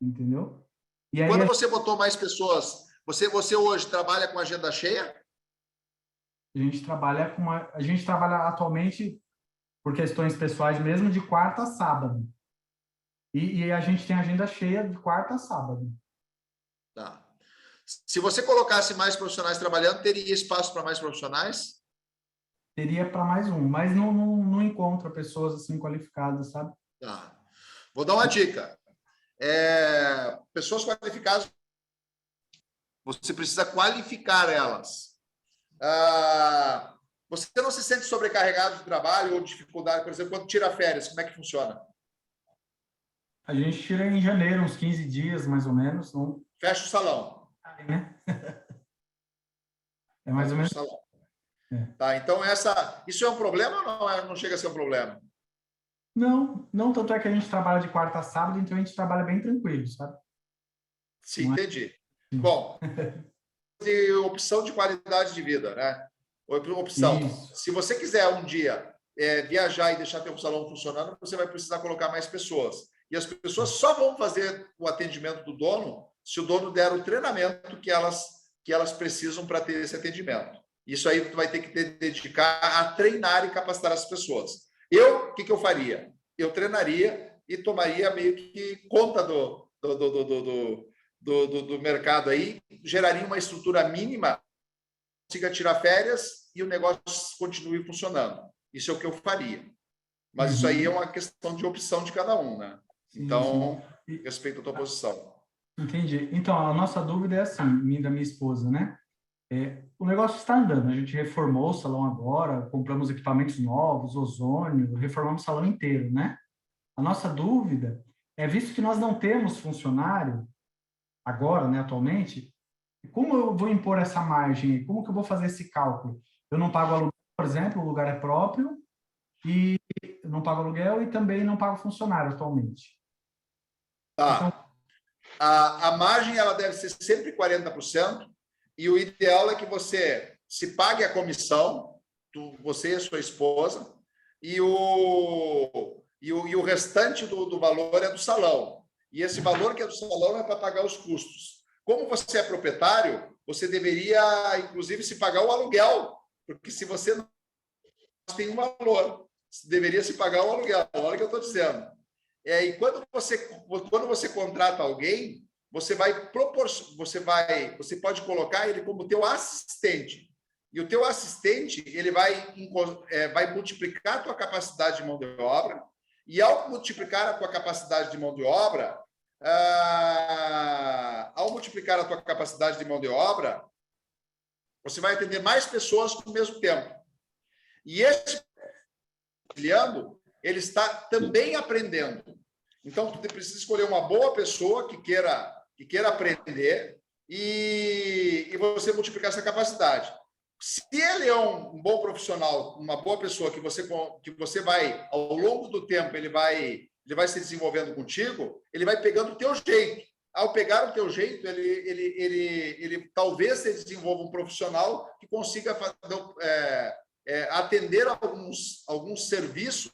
Speaker 3: entendeu? E aí
Speaker 1: Quando você botou mais pessoas, você hoje trabalha com agenda cheia?
Speaker 3: a gente trabalha atualmente por questões pessoais mesmo de quarta a sábado. E a gente tem agenda cheia de quarta a sábado.
Speaker 1: Tá. Se você colocasse mais profissionais trabalhando, teria espaço para mais profissionais?
Speaker 3: Teria para mais um, mas não encontra pessoas assim qualificadas, sabe?
Speaker 1: Tá. Vou dar uma dica. Pessoas qualificadas, você precisa qualificar elas. Você não se sente sobrecarregado de trabalho ou dificuldade, por exemplo, quando tira férias, como é que funciona?
Speaker 3: A gente tira em janeiro, uns 15 dias, mais ou menos. Não...
Speaker 1: Fecha o salão.
Speaker 3: Né? É mais ou menos.
Speaker 1: Salão. Tá, então isso é um problema ou não chega a ser um problema?
Speaker 3: Não, tanto é que a gente trabalha de quarta a sábado, então a gente trabalha bem tranquilo, sabe?
Speaker 1: Sim, entendi. Bom, de opção de qualidade de vida, né? Opção.
Speaker 3: Isso.
Speaker 1: Se você quiser um dia viajar e deixar teu salão funcionando, você vai precisar colocar mais pessoas. E as pessoas só vão fazer o atendimento do dono se o dono der o treinamento que elas precisam para ter esse atendimento. Isso aí tu vai ter que dedicar a treinar e capacitar as pessoas. O que eu faria? Eu treinaria e tomaria meio que conta do mercado aí, geraria uma estrutura mínima, consiga tirar férias e o negócio continue funcionando. Isso é o que eu faria. Mas isso aí é uma questão de opção de cada um, né? Então, respeito a tua posição.
Speaker 3: Entendi. Então, a nossa dúvida é assim, da minha esposa, né? O negócio está andando, a gente reformou o salão agora, compramos equipamentos novos, ozônio, reformamos o salão inteiro, né? A nossa dúvida é, visto que nós não temos funcionário agora, né, atualmente, como eu vou impor essa margem? Como que eu vou fazer esse cálculo? Eu não pago aluguel, por exemplo, o lugar é próprio, e eu não pago aluguel e também não pago funcionário atualmente.
Speaker 1: Tá.
Speaker 3: Então,
Speaker 1: A margem ela deve ser sempre 40%, e o ideal é que você se pague a comissão, você e a sua esposa, e o restante do valor é do salão. E esse valor que é do salão é para pagar os custos. Como você é proprietário, você deveria, inclusive, se pagar o aluguel, porque se você não tem um valor, deveria se pagar o aluguel. Olha o que eu estou dizendo. E quando você contrata alguém, você pode colocar ele como teu assistente. E o teu assistente ele vai multiplicar a tua capacidade de mão de obra. E ao multiplicar a tua capacidade de mão de obra, você vai atender mais pessoas ao mesmo tempo. E esse auxiliando, ele está também aprendendo. Então, tu precisa escolher uma boa pessoa que queira aprender e você multiplicar essa capacidade. Se ele é um bom profissional, uma boa pessoa que você vai, ao longo do tempo, ele vai se desenvolvendo contigo, ele vai pegando o teu jeito. Ao pegar o teu jeito, ele talvez se desenvolva um profissional que consiga atender alguns serviços,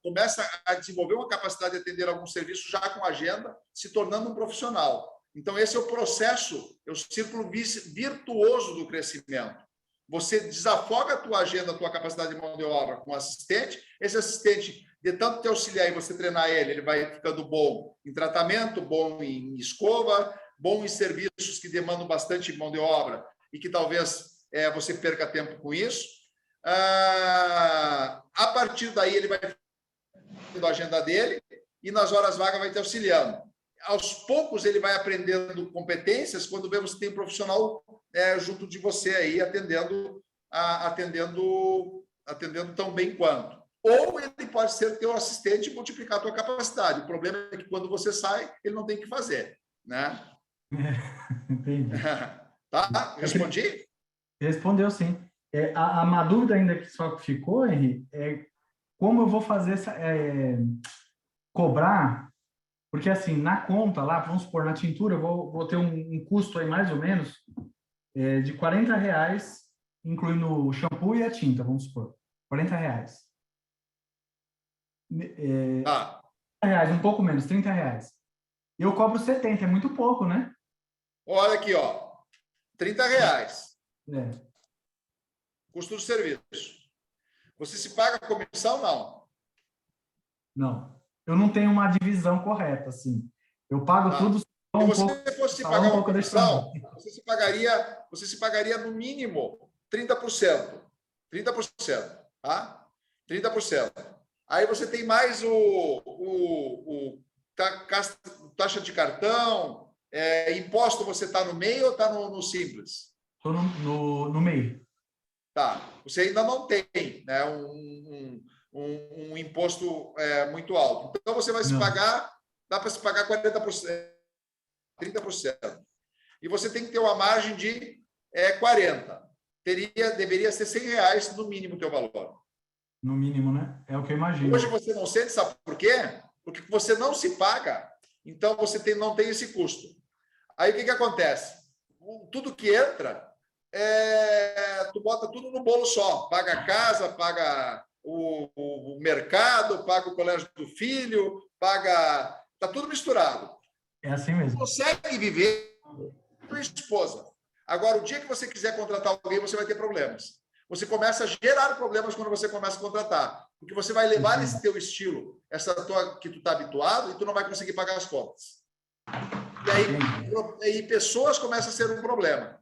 Speaker 1: começa a desenvolver uma capacidade de atender alguns serviços já com agenda, se tornando um profissional. Então, esse é o processo, é o círculo virtuoso do crescimento. Você desafoga a tua agenda, a tua capacidade de mão de obra com o assistente, esse assistente, de tanto te auxiliar e você treinar ele vai ficando bom em tratamento, bom em escova, bom em serviços que demandam bastante mão de obra e que talvez você perca tempo com isso. A partir daí, ele vai fazendo a agenda dele e nas horas vagas vai te auxiliando. Aos poucos, ele vai aprendendo competências quando vê você tem um profissional junto de você aí, atendendo tão bem quanto. Ou ele pode ser teu assistente e multiplicar a tua capacidade. O problema é que quando você sai, ele não tem o que fazer, né?
Speaker 3: Entendi.
Speaker 1: Tá? Respondi?
Speaker 3: Respondeu, sim. Uma dúvida ainda que só ficou, Henri, é como eu vou fazer cobrar, porque assim, na conta lá, vamos supor, na tintura, eu vou ter um custo aí mais ou menos de R$ 40, incluindo o shampoo e a tinta, vamos supor. R$ 40.
Speaker 1: Ah,
Speaker 3: R$ 30, um pouco menos, R$ 30. Eu cobro 70, é muito pouco, né?
Speaker 1: olha aqui, ó. R$ 30.
Speaker 3: É,
Speaker 1: Custo do serviço. Você se paga comissão? Não.
Speaker 3: não. Eu não tenho uma divisão correta, assim. Eu pago
Speaker 1: Tá.
Speaker 3: tudo,
Speaker 1: Se
Speaker 3: só um
Speaker 1: você
Speaker 3: pouco,
Speaker 1: fosse
Speaker 3: só um
Speaker 1: pagar uma
Speaker 3: pouco deixo para mim.
Speaker 1: comissão, você se pagaria no mínimo 30%. 30%, tá? 30%. Aí você tem mais taxa de cartão, imposto, você está no meio ou está no simples?
Speaker 3: Estou no meio.
Speaker 1: Tá. Você ainda não tem, né, um imposto muito alto. Então você vai se
Speaker 3: Não.
Speaker 1: pagar, dá para se pagar 40%, 30%. E você tem que ter uma margem de 40%. Deveria ser R$ 100 no mínimo o teu valor.
Speaker 3: No mínimo, né? É o que eu imagino.
Speaker 1: Hoje você não sente, sabe por quê? Porque você não se paga, então você não tem esse custo. Aí o que acontece? Tudo que entra, tu bota tudo no bolo só. Paga a casa, paga o mercado, paga o colégio do filho, paga... Está tudo misturado.
Speaker 3: É assim mesmo.
Speaker 1: Consegue viver com tua esposa. Agora, o dia que você quiser contratar alguém, você vai ter problemas. Você começa a gerar problemas quando você começa a contratar. Porque você vai levar esse teu estilo, essa tua que tu está habituado, e tu não vai conseguir pagar as contas. E aí pessoas começam a ser um problema.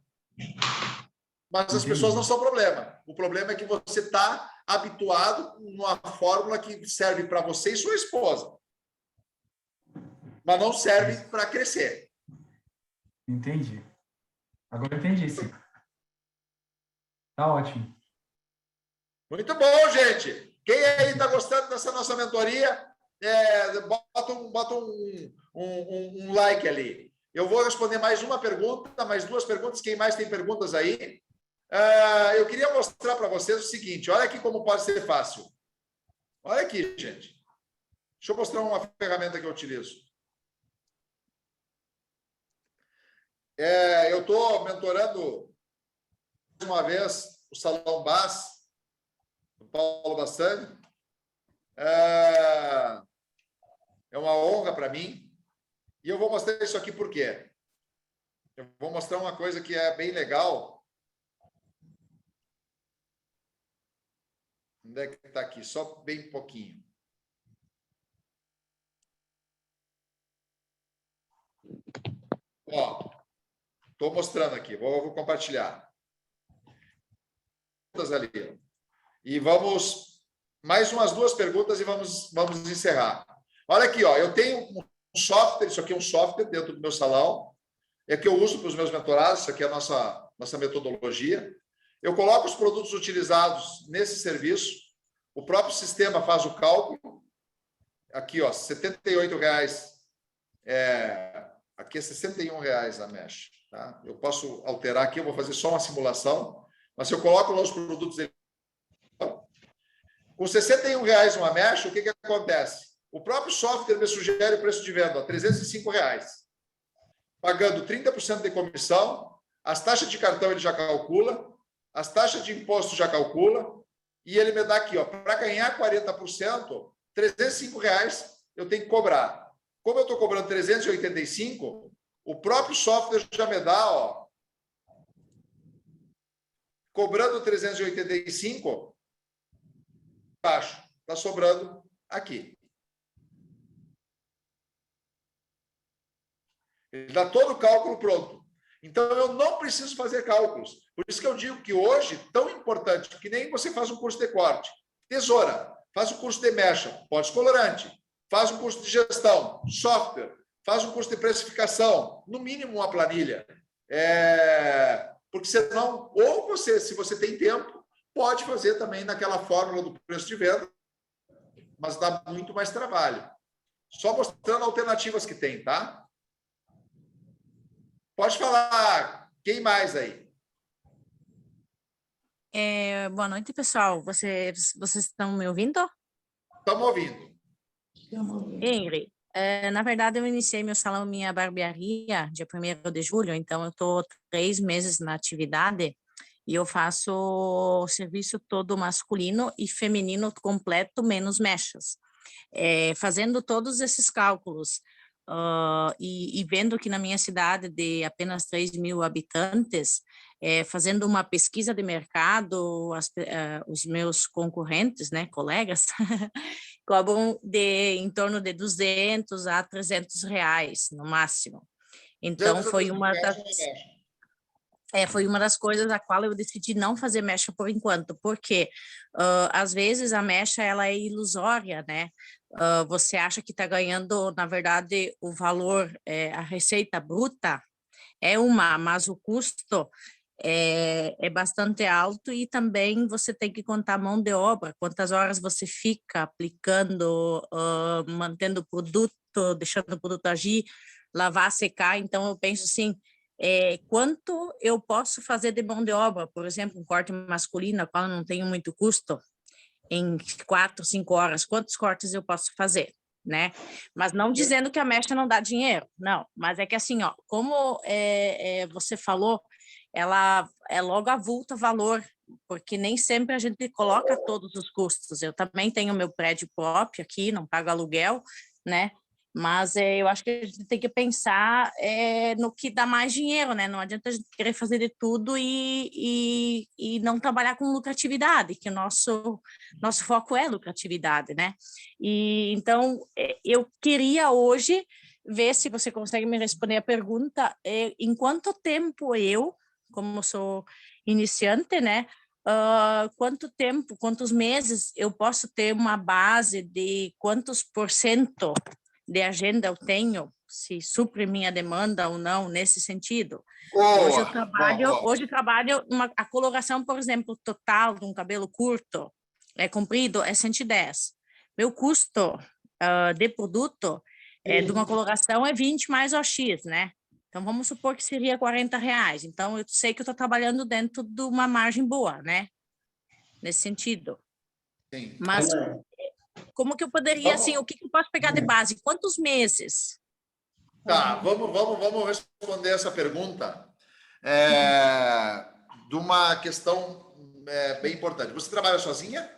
Speaker 1: Mas as pessoas não são problema. O problema é que você está habituado numa fórmula que serve para você e sua esposa. Mas não serve para crescer.
Speaker 3: Entendi. Agora eu entendi, sim. Tá ótimo.
Speaker 1: Muito bom, gente. Quem aí está gostando dessa nossa mentoria, bota um like ali. Eu vou responder mais uma pergunta, mais duas perguntas. Quem mais tem perguntas aí? Eu queria mostrar para vocês o seguinte. Olha aqui como pode ser fácil. Olha aqui, gente. Deixa eu mostrar uma ferramenta que eu utilizo. Eu estou mentorando mais uma vez o Salão BAS, do Paulo Bassani. É uma honra para mim. E eu vou mostrar isso aqui por quê? Eu vou mostrar uma coisa que é bem legal. Onde é que está aqui? Só bem pouquinho. Ó, estou mostrando aqui. Vou compartilhar. Ali. E vamos... Mais umas duas perguntas e vamos encerrar. Olha aqui, ó. Eu tenho um software, isso aqui é um software dentro do meu salão, que eu uso para os meus mentorados, isso aqui é a nossa metodologia. Eu coloco os produtos utilizados nesse serviço, o próprio sistema faz o cálculo. Aqui, ó, R$ 78,00. Aqui é R$ 61,00 a mesh. Tá? Eu posso alterar aqui, eu vou fazer só uma simulação, mas se eu coloco lá os produtos... Com R$ 61,00 uma mesh, o que acontece? O próprio software me sugere o preço de venda, R$ 305,00. Pagando 30% de comissão, as taxas de cartão ele já calcula, as taxas de imposto já calcula, e ele me dá aqui, para ganhar 40%, R$ 305,00 eu tenho que cobrar. Como eu estou cobrando 385, o próprio software já me dá, cobrando 385, baixo, está sobrando aqui. Ele dá todo o cálculo pronto. Então, eu não preciso fazer cálculos. Por isso que eu digo que hoje, tão importante, que nem você faz um curso de corte, tesoura, faz um curso de mecha, pode colorante, faz um curso de gestão, software, faz um curso de precificação, no mínimo uma planilha. Porque senão, ou você, se você tem tempo, pode fazer também naquela fórmula do preço de venda, mas dá muito mais trabalho. Só mostrando alternativas que tem, tá? Pode falar. Quem mais aí?
Speaker 4: Boa noite, pessoal. Vocês estão me ouvindo?
Speaker 1: Estamos ouvindo.
Speaker 4: Henry, na verdade, eu iniciei meu salão, minha barbearia, dia 1º de julho, então eu estou 3 meses na atividade e eu faço o serviço todo masculino e feminino completo, menos mechas. Fazendo todos esses cálculos e vendo que na minha cidade de apenas 3.000 habitantes, fazendo uma pesquisa de mercado, os meus concorrentes, né, colegas, cobram em torno de 200 a 300 reais, no máximo. Então, foi uma das coisas a qual eu decidi não fazer mecha por enquanto, porque às vezes a mecha ela é ilusória, né? Você acha que está ganhando, na verdade, o valor, a receita bruta é mas o custo é bastante alto e também você tem que contar a mão de obra, quantas horas você fica aplicando, mantendo o produto, deixando o produto agir, lavar, secar. Então, eu penso assim, quanto eu posso fazer de mão de obra, por exemplo, um corte masculino, a qual eu não tenho muito custo, em 4, 5 horas, quantos cortes eu posso fazer, né? Mas não dizendo que a mecha não dá dinheiro, não, mas é que assim, ó, como você falou, ela é logo avulta valor, porque nem sempre a gente coloca todos os custos. Eu também tenho meu prédio próprio aqui, não pago aluguel, né? Mas eu acho que a gente tem que pensar no que dá mais dinheiro, né? Não adianta a gente querer fazer de tudo e não trabalhar com lucratividade, que o nosso foco é lucratividade, né? E então eu queria hoje ver se você consegue me responder a pergunta, em quanto tempo eu, como sou iniciante, né? Quantos meses eu posso ter uma base de quantos % de agenda eu tenho, se supre minha demanda ou não, nesse sentido. Hoje eu trabalho a coloração, por exemplo, total de um cabelo curto, comprido, é 110. Meu custo de produto de uma coloração é 20 mais OX, né? Então, vamos supor que seria 40 reais. Então, eu sei que eu estou trabalhando dentro de uma margem boa, né? Nesse sentido.
Speaker 1: Sim.
Speaker 4: Mas como que eu poderia, assim, o que eu posso pegar de base? Quantos meses?
Speaker 1: Tá, vamos responder essa pergunta de uma questão bem importante. Você trabalha sozinha?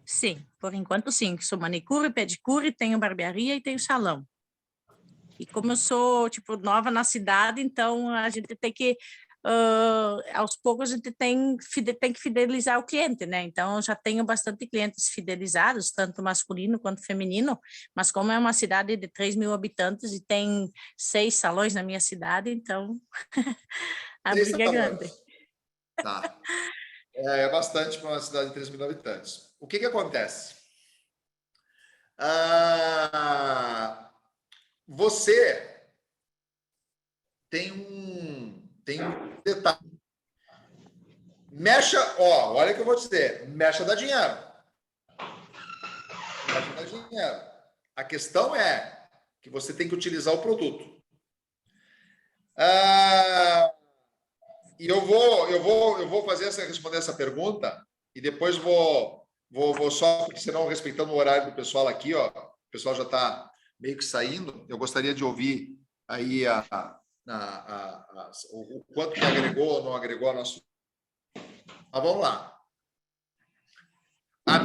Speaker 4: Sim, por enquanto sim. Sou manicure, pedicure, tenho barbearia e tenho salão. E como eu sou, tipo, nova na cidade, então a gente tem que, aos poucos, a gente tem que fidelizar o cliente, né? Então, eu já tenho bastante clientes fidelizados, tanto masculino quanto feminino, mas como é uma cidade de 3.000 habitantes e tem 6 salões na minha cidade, então a briga é grande.
Speaker 1: Tá. É bastante para uma cidade de 3.000 habitantes. O que acontece? Você tem um detalhe. Mecha, olha o que eu vou dizer. Mecha dá dinheiro. Mecha dá dinheiro. A questão é que você tem que utilizar o produto. E eu vou responder essa pergunta e depois vou só, porque senão, respeitando o horário do pessoal aqui, o pessoal já está meio que saindo, eu gostaria de ouvir aí o quanto que agregou ou não agregou a nosso. Mas vamos lá. A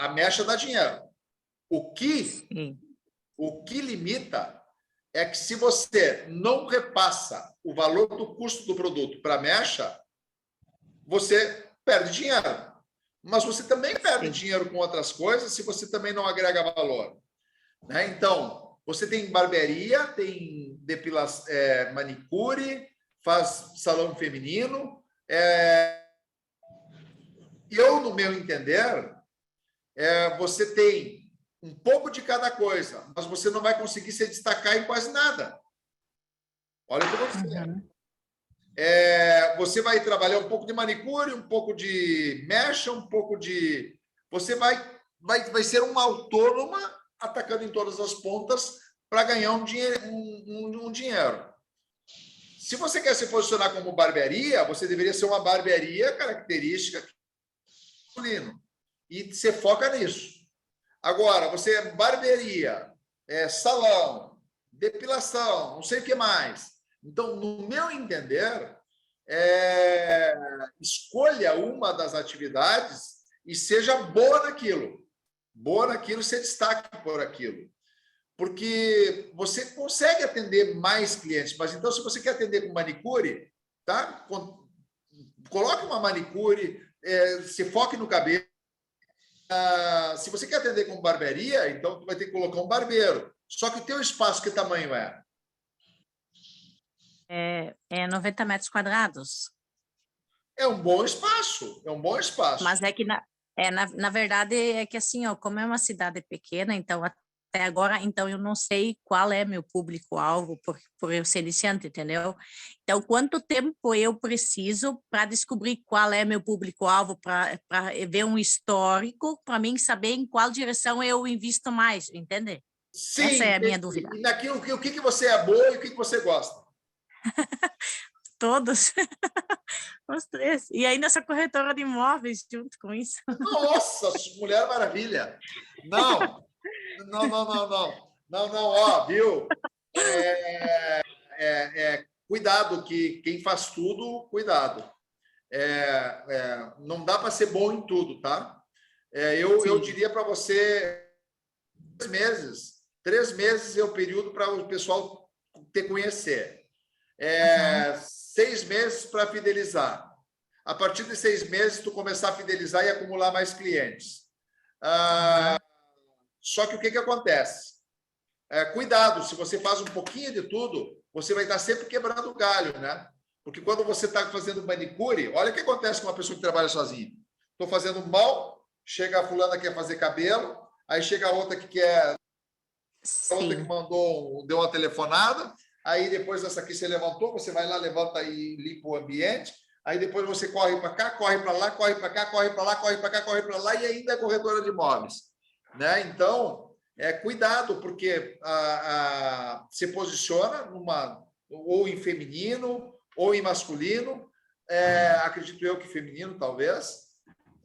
Speaker 1: mecha dá dinheiro. O que limita é que se você não repassa o valor do custo do produto para a mecha, você perde dinheiro. Mas você também perde dinheiro com outras coisas se você também não agrega valor. Né? Então, você tem barbearia, tem manicure, faz salão feminino. Eu, no meu entender, você tem um pouco de cada coisa, mas você não vai conseguir se destacar em quase nada. Olha o que eu vou dizer. Você vai trabalhar um pouco de manicure, um pouco de mecha, um pouco de... Você vai ser uma autônoma atacando em todas as pontas para ganhar um dinheiro. Se você quer se posicionar como barbearia, você deveria ser uma barbearia característica masculino. E você foca nisso. Agora, você barbearia, salão, depilação, não sei o que mais. Então, no meu entender, escolha uma das atividades e seja boa naquilo. Boa naquilo, se destaque por aquilo. Porque você consegue atender mais clientes, mas então, se você quer atender com manicure, tá? Coloque uma manicure, se foque no cabelo. Se você quer atender com barbearia, então tu vai ter que colocar um barbeiro. Só que o teu espaço, que tamanho é?
Speaker 4: É 90 metros quadrados.
Speaker 1: É um bom espaço, é um bom espaço.
Speaker 4: Mas é que, na verdade, é que assim, ó, como é uma cidade pequena, então até agora, então eu não sei qual é meu público-alvo por eu ser iniciante, entendeu? Então, quanto tempo eu preciso para descobrir qual é meu público-alvo, para ver um histórico, para mim saber em qual direção eu invisto mais, entende?
Speaker 1: Sim,
Speaker 4: Essa é a minha dúvida.
Speaker 1: E naquilo, o que você é boa e o que você gosta?
Speaker 4: Todos, os três. E ainda essa corretora de imóveis junto com isso.
Speaker 1: Nossa, Mulher Maravilha! Não, ó, viu? Cuidado, que quem faz tudo, cuidado. Não dá para ser bom em tudo, tá? Eu diria para você 3 meses. 3 meses é o período para o pessoal te conhecer. 6 meses para fidelizar. A partir de 6 meses, tu começar a fidelizar e acumular mais clientes. Só que o que acontece? Cuidado, se você faz um pouquinho de tudo, você vai estar sempre quebrando o galho, né? Porque quando você está fazendo manicure, olha o que acontece com uma pessoa que trabalha sozinha. Estou fazendo mão, chega a fulana que quer fazer cabelo, aí chega a outra que quer... A outra que deu uma telefonada, aí depois essa aqui você levantou, você vai lá, levanta e limpa o ambiente, aí depois você corre para cá, corre para lá, corre para cá, corre para lá, corre para cá, corre para lá, e ainda é corretora de imóveis, né? Então, cuidado, porque se posiciona ou em feminino ou em masculino, acredito eu que feminino, talvez,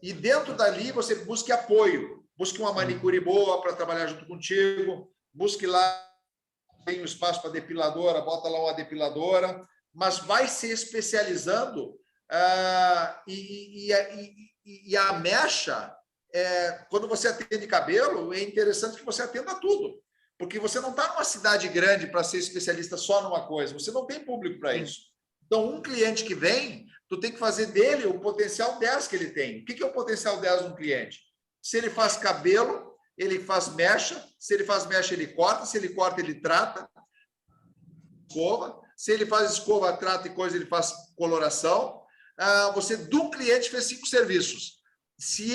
Speaker 1: e dentro dali você busque apoio, busque uma manicure boa para trabalhar junto contigo, busque lá, tem um espaço para depiladora, bota lá uma depiladora, mas vai se especializando e a mecha, quando você atende cabelo, é interessante que você atenda tudo, porque você não está numa cidade grande para ser especialista só numa coisa, você não tem público para isso. Então, um cliente que vem, tu tem que fazer dele o potencial 10 que ele tem. O que é o potencial 10 de um cliente? Se ele faz cabelo, ele faz mecha, se ele faz mecha, ele corta, se ele corta, ele trata, escova, se ele faz escova, trata e coisa, ele faz coloração. Você, do cliente, fez 5 serviços. Se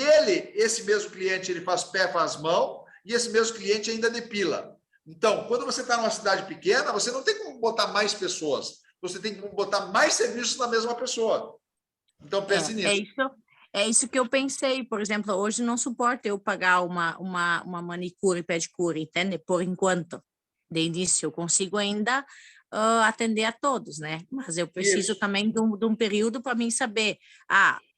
Speaker 1: esse mesmo cliente, ele faz pé, faz mão, e esse mesmo cliente ainda depila. Então, quando você está numa cidade pequena, você não tem como botar mais pessoas, você tem como botar mais serviços na mesma pessoa. Então, pense nisso.
Speaker 4: É isso que eu pensei, por exemplo, hoje não suporta eu pagar uma manicure e pedicure, entende? Por enquanto, de início, eu consigo ainda atender a todos, né? Mas eu preciso também de um período para mim saber,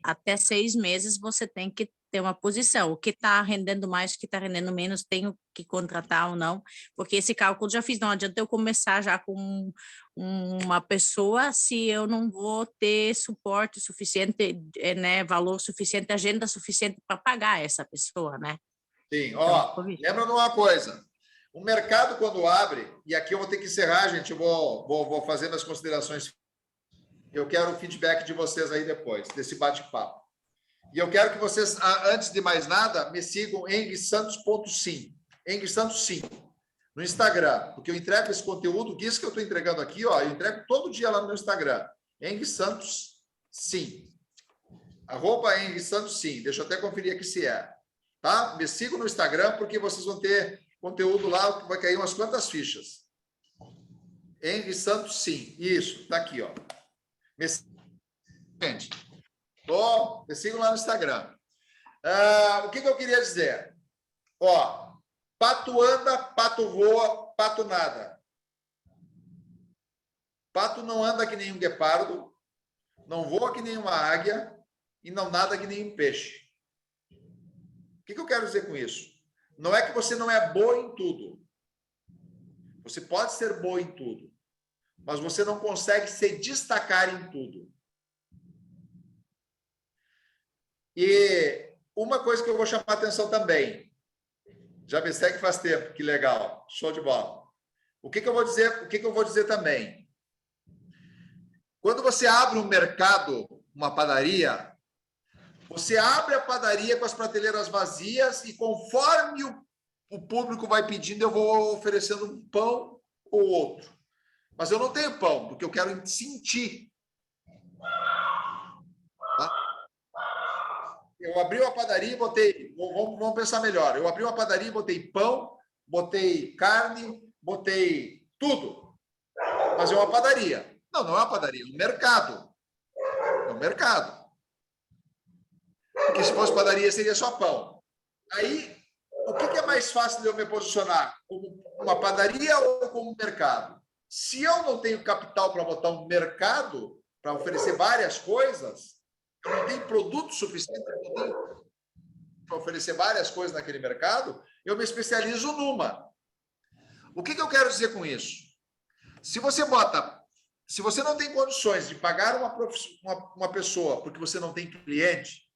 Speaker 4: até 6 meses você tem que ter uma posição, o que está rendendo mais, o que está rendendo menos, tenho que contratar ou não, porque esse cálculo já fiz, não adianta eu começar já com uma pessoa se eu não vou ter suporte suficiente, né, valor suficiente, agenda suficiente para pagar essa pessoa, né?
Speaker 1: Sim, lembra de uma coisa, o mercado quando abre, e aqui eu vou ter que encerrar, gente, eu vou fazer minhas considerações, eu quero o feedback de vocês aí depois, desse bate-papo. E eu quero que vocês, antes de mais nada, me sigam em engsantos.sim, engsantos.sim, no Instagram, porque eu entrego esse conteúdo, isso que eu estou entregando aqui, eu entrego todo dia lá no meu Instagram, engsantos.sim, @engsantos.sim, deixa eu até conferir aqui se é, tá? Me sigam no Instagram, porque vocês vão ter conteúdo lá, vai cair umas quantas fichas. engsantos.sim, isso, tá aqui, ó. Gente, me sigam lá no Instagram. O que eu queria dizer? Pato anda, pato voa, pato nada. Pato não anda que nem um guepardo, não voa que nem uma águia e não nada que nem um peixe. O que eu quero dizer com isso? Não é que você não é boa em tudo. Você pode ser boa em tudo, mas você não consegue se destacar em tudo. E uma coisa que eu vou chamar a atenção também. Já me segue faz tempo, que legal. Show de bola. O que eu vou dizer? O que eu vou dizer também? Quando você abre um mercado, uma padaria, você abre a padaria com as prateleiras vazias e conforme o público vai pedindo, eu vou oferecendo um pão ou outro. Mas eu não tenho pão, porque eu quero sentir. Tá? Eu abri uma padaria e botei... Vamos pensar melhor. Eu abri uma padaria e botei pão, botei carne, botei tudo. Mas é uma padaria. Não, não é uma padaria, é um mercado. É um mercado. Porque se fosse padaria, seria só pão. Aí, o que é mais fácil de eu me posicionar? Como uma padaria ou como um mercado? Se eu não tenho capital para botar um mercado, para oferecer várias coisas, eu não tenho produto suficiente para oferecer várias coisas naquele mercado, eu me especializo numa. O que eu quero dizer com isso? Se você não tem condições de pagar uma pessoa porque você não tem cliente,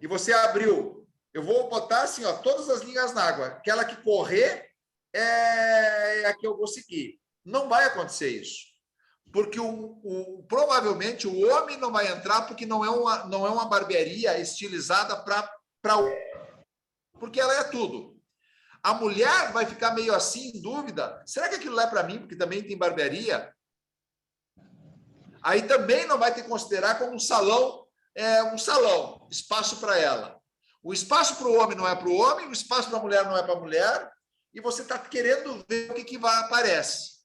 Speaker 1: e você abriu, eu vou botar assim, ó, todas as linhas na água, aquela que correr é a que eu vou seguir. Não vai acontecer isso. Porque provavelmente o homem não vai entrar porque não é uma barbearia estilizada para porque ela é tudo. A mulher vai ficar meio assim, em dúvida. Será que aquilo lá é para mim? Porque também tem barbearia. Aí também não vai ter que considerar como um salão, espaço para ela. O espaço para o homem não é para o homem, o espaço para a mulher não é para a mulher, e você está querendo ver o que aparece.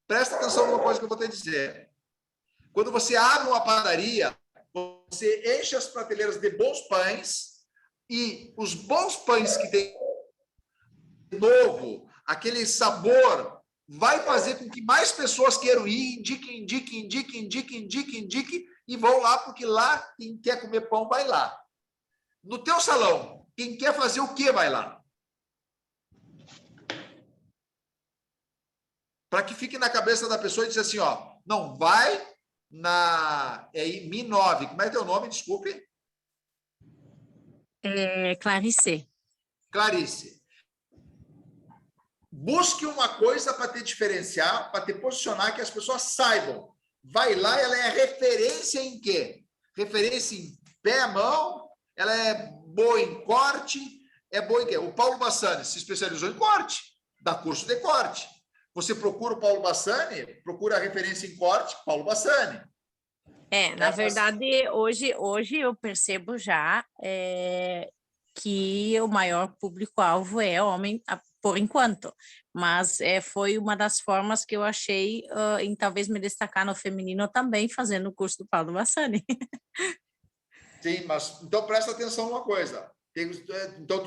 Speaker 1: Presta atenção numa coisa que eu vou te dizer. Quando você abre uma padaria, você enche as prateleiras de bons pães, e os bons pães que tem novo, aquele sabor, vai fazer com que mais pessoas queiram ir, indique, e vão lá, porque lá quem quer comer pão vai lá. No teu salão, quem quer fazer o quê vai lá? Para que fique na cabeça da pessoa e diz assim, ó, não vai Mi 9. Como é teu nome? Desculpe.
Speaker 4: Clarice.
Speaker 1: Clarice. Busque uma coisa para te diferenciar, para te posicionar, que as pessoas saibam. Vai lá, ela é referência em quê? Referência em pé, mão, ela é boa em corte, é boa em quê? O Paulo Bassani se especializou em corte, dá curso de corte. Você procura o Paulo Bassani, procura a referência em corte, Paulo Bassani.
Speaker 4: Na verdade, hoje eu percebo já que o maior público-alvo é homem, por enquanto, mas foi uma das formas que eu achei em talvez me destacar no feminino também, fazendo o curso do Paulo Bassani.
Speaker 1: Sim, mas então presta atenção numa coisa. Então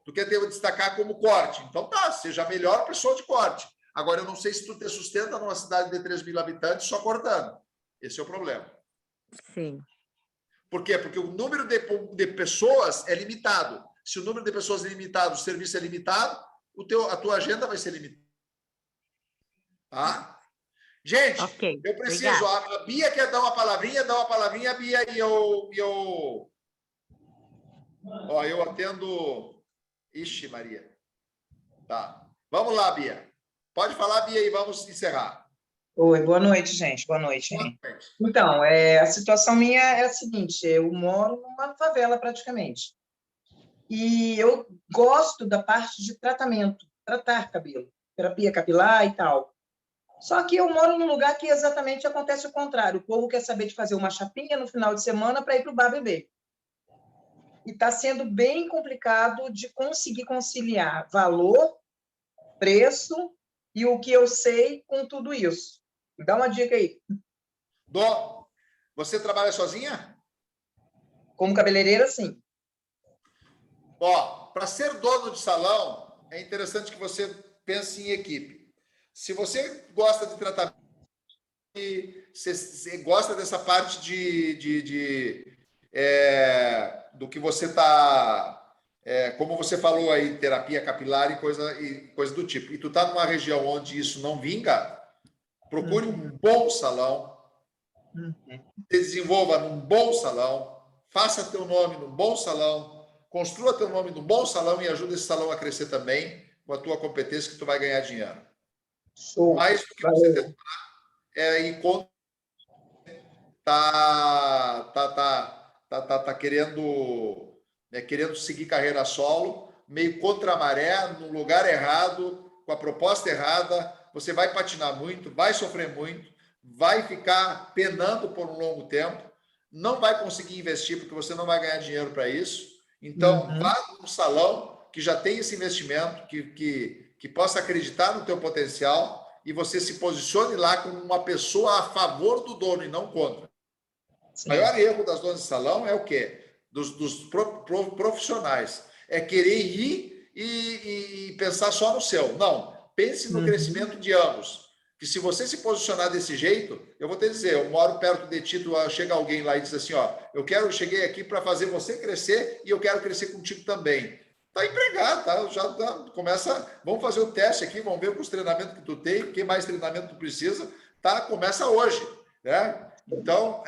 Speaker 1: tu quer destacar como corte. Então tá, seja a melhor pessoa de corte. Agora, eu não sei se tu te sustenta numa cidade de 3 mil habitantes só cortando. Esse é o problema.
Speaker 4: Sim.
Speaker 1: Por quê? Porque o número de pessoas é limitado. Se o número de pessoas é limitado, o serviço é limitado, a tua agenda vai ser limitada. Tá? Gente,
Speaker 4: okay,
Speaker 1: eu preciso. A Bia quer dar uma palavrinha, Bia, e eu atendo. Ixi, Maria. Tá. Vamos lá, Bia. Pode falar, Bia, e vamos encerrar.
Speaker 5: Oi, boa noite, gente. Boa noite.
Speaker 1: Boa noite.
Speaker 5: Então, a situação minha é a seguinte: eu moro numa favela praticamente. E eu gosto da parte de tratamento, tratar cabelo, terapia capilar e tal. Só que eu moro num lugar que exatamente acontece o contrário. O povo quer saber de fazer uma chapinha no final de semana para ir para o bar beber. E está sendo bem complicado de conseguir conciliar valor, preço e o que eu sei com tudo isso. Dá uma dica aí.
Speaker 1: Você trabalha sozinha?
Speaker 5: Como cabeleireira, sim.
Speaker 1: Para ser dono de salão, é interessante que você pense em equipe. Se você gosta de tratamento, você gosta dessa parte do que você está como você falou aí, terapia capilar e coisa do tipo. E tu está numa região onde isso não vinga, procure um bom salão, se desenvolva num bom salão, faça teu nome num bom salão, construa teu nome num bom salão e ajude esse salão a crescer também com a tua competência, que tu vai ganhar dinheiro. Mais do que você tentar ir contra, querendo seguir carreira solo, meio contra a maré, no lugar errado, com a proposta errada, você vai patinar muito, vai sofrer muito, vai ficar penando por um longo tempo, não vai conseguir investir porque você não vai ganhar dinheiro para isso. Então, vá num salão que já tem esse investimento, que possa acreditar no teu potencial e você se posicione lá como uma pessoa a favor do dono e não contra. Sim. O maior erro das donas de salão é o quê? Dos profissionais. É querer ir e pensar só no seu. Não, pense no crescimento de ambos. Que se você se posicionar desse jeito, eu vou te dizer, eu moro perto de ti, chega alguém lá e diz assim, ó, cheguei aqui para fazer você crescer e eu quero crescer contigo também. Tá empregado, tá? Começa, vamos fazer o teste aqui, vamos ver com os treinamentos que tu tem, que mais treinamento tu precisa, tá? Começa hoje, né? Então,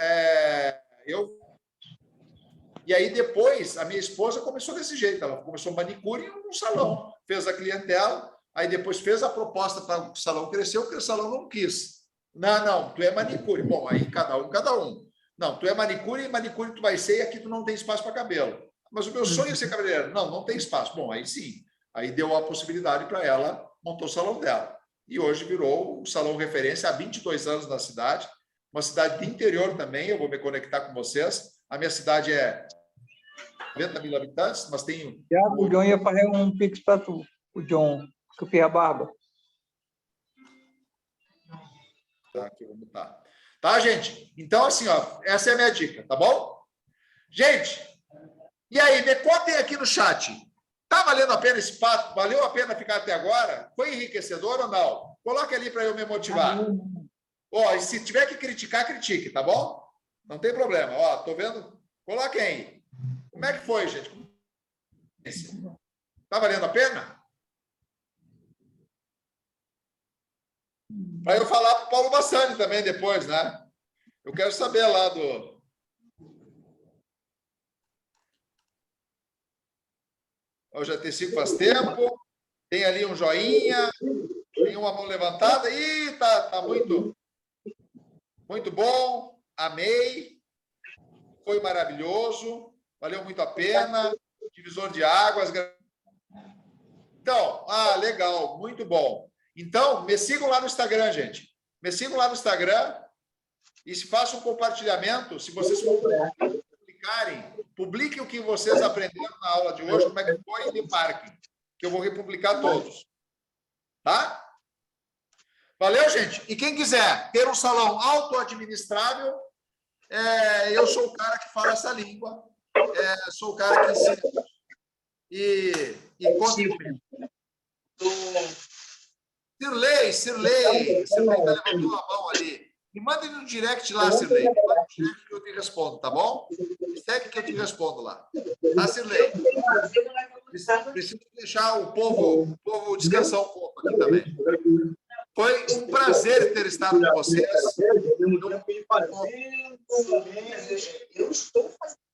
Speaker 1: E aí depois, a minha esposa começou desse jeito, ela começou manicure no salão, fez a clientela, aí depois fez a proposta para o salão crescer, porque o salão não quis. Não, tu é manicure. Bom, aí cada um. Não, tu é manicure tu vai ser e aqui tu não tem espaço para cabelo. Mas o meu sonho é ser cabeleireiro. Não tem espaço. Bom, aí sim. Aí deu a possibilidade para ela, montou o salão dela. E hoje virou o salão referência há 22 anos na cidade, uma cidade do interior também, eu vou me conectar com vocês. A minha cidade é 90 mil habitantes, mas tenho...
Speaker 6: O John ia fazer um pix para tu, o John, que eu fiz a barba.
Speaker 1: Tá, aqui, vou botar. Tá, gente? Então, assim, ó, essa é a minha dica, tá bom? Gente, e aí, me contem aqui no chat. Tá valendo a pena esse papo? Valeu a pena ficar até agora? Foi enriquecedor ou não? Coloque ali para eu me motivar. Ó, e se tiver que criticar, critique, tá bom? Não tem problema. Ó, tô vendo. Coloquem aí. Como é que foi, gente? Tá valendo a pena? Para eu falar para o Paulo Bassani também depois, né? Eu quero saber lá do... O GT5 faz tempo. Tem ali um joinha. Tem uma mão levantada. Ih, tá muito bom. Amei. Foi maravilhoso. Valeu muito a pena. Divisor de águas. Então, legal. Muito bom. Então, me sigam lá no Instagram, gente. Me sigam lá no Instagram e se façam um compartilhamento. Se vocês publiquem o que vocês aprenderam na aula de hoje, como é que foi, e me marquem, que eu vou republicar todos. Tá? Valeu, gente? E quem quiser ter um salão auto-administrável, eu sou o cara que fala essa língua, sou o cara que ensina. E conte comigo. Sirlei está levantando a mão ali. Me manda no direct lá, Sirlei. Me manda no direct que eu te respondo, tá bom? Segue que eu te respondo lá. Tá, Sirlei? Preciso deixar o povo descansar um pouco aqui também. Foi um prazer ter estado com vocês.
Speaker 5: Eu estou fazendo.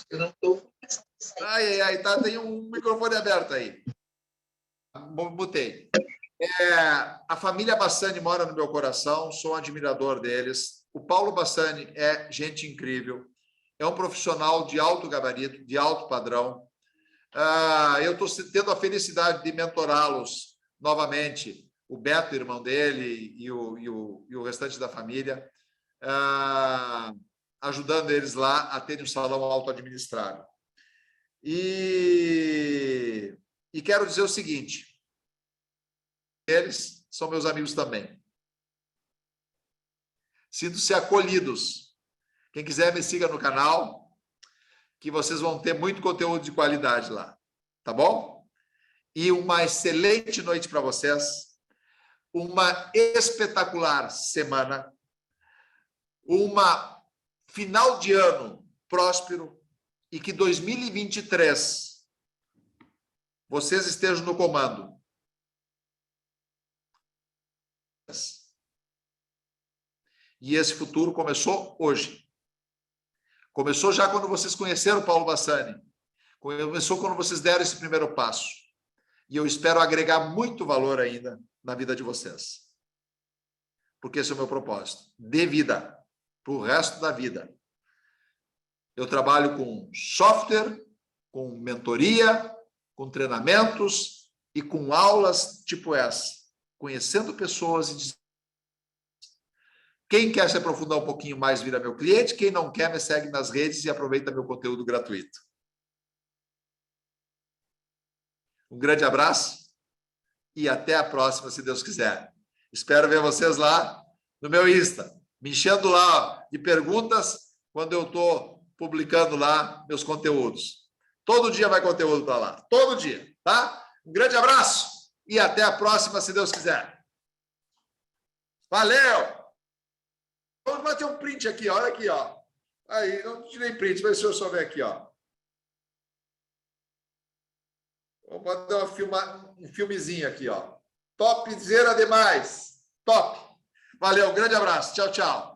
Speaker 5: Eu não estou.
Speaker 1: Tá, tem um microfone aberto aí. Botei. A família Bassani mora no meu coração, sou um admirador deles. O Paulo Bassani é gente incrível, é um profissional de alto gabarito, de alto padrão. Eu estou tendo a felicidade de mentorá-los novamente, o Beto, irmão dele, e o restante da família, ajudando eles lá a terem um salão auto-administrado. E quero dizer o seguinte, eles são meus amigos também. Sinto-se acolhidos. Quem quiser, me siga no canal, que vocês vão ter muito conteúdo de qualidade lá. Tá bom? E uma excelente noite para vocês. Uma espetacular semana. Uma final de ano próspero e que 2023 vocês estejam no comando. E esse futuro começou hoje. Começou já quando vocês conheceram o Paulo Bassani. Começou quando vocês deram esse primeiro passo. E eu espero agregar muito valor ainda na vida de vocês. Porque esse é o meu propósito. Dê vida para o resto da vida. Eu trabalho com software, com mentoria, com treinamentos e com aulas tipo essa. Conhecendo pessoas e quem quer se aprofundar um pouquinho mais vira meu cliente, quem não quer me segue nas redes e aproveita meu conteúdo gratuito. Um grande abraço e até a próxima, se Deus quiser. Espero ver vocês lá no meu Insta, me enchendo lá de perguntas quando eu estou publicando lá meus conteúdos. Todo dia vai conteúdo para lá, todo dia, tá? Um grande abraço e até a próxima, se Deus quiser. Valeu! Vamos bater um print aqui, olha aqui, ó. Aí, não tirei print, mas se eu só ver aqui, ó. Vamos bater um filmezinho aqui, ó. Topzera demais. Top. Valeu, um grande abraço. Tchau, tchau.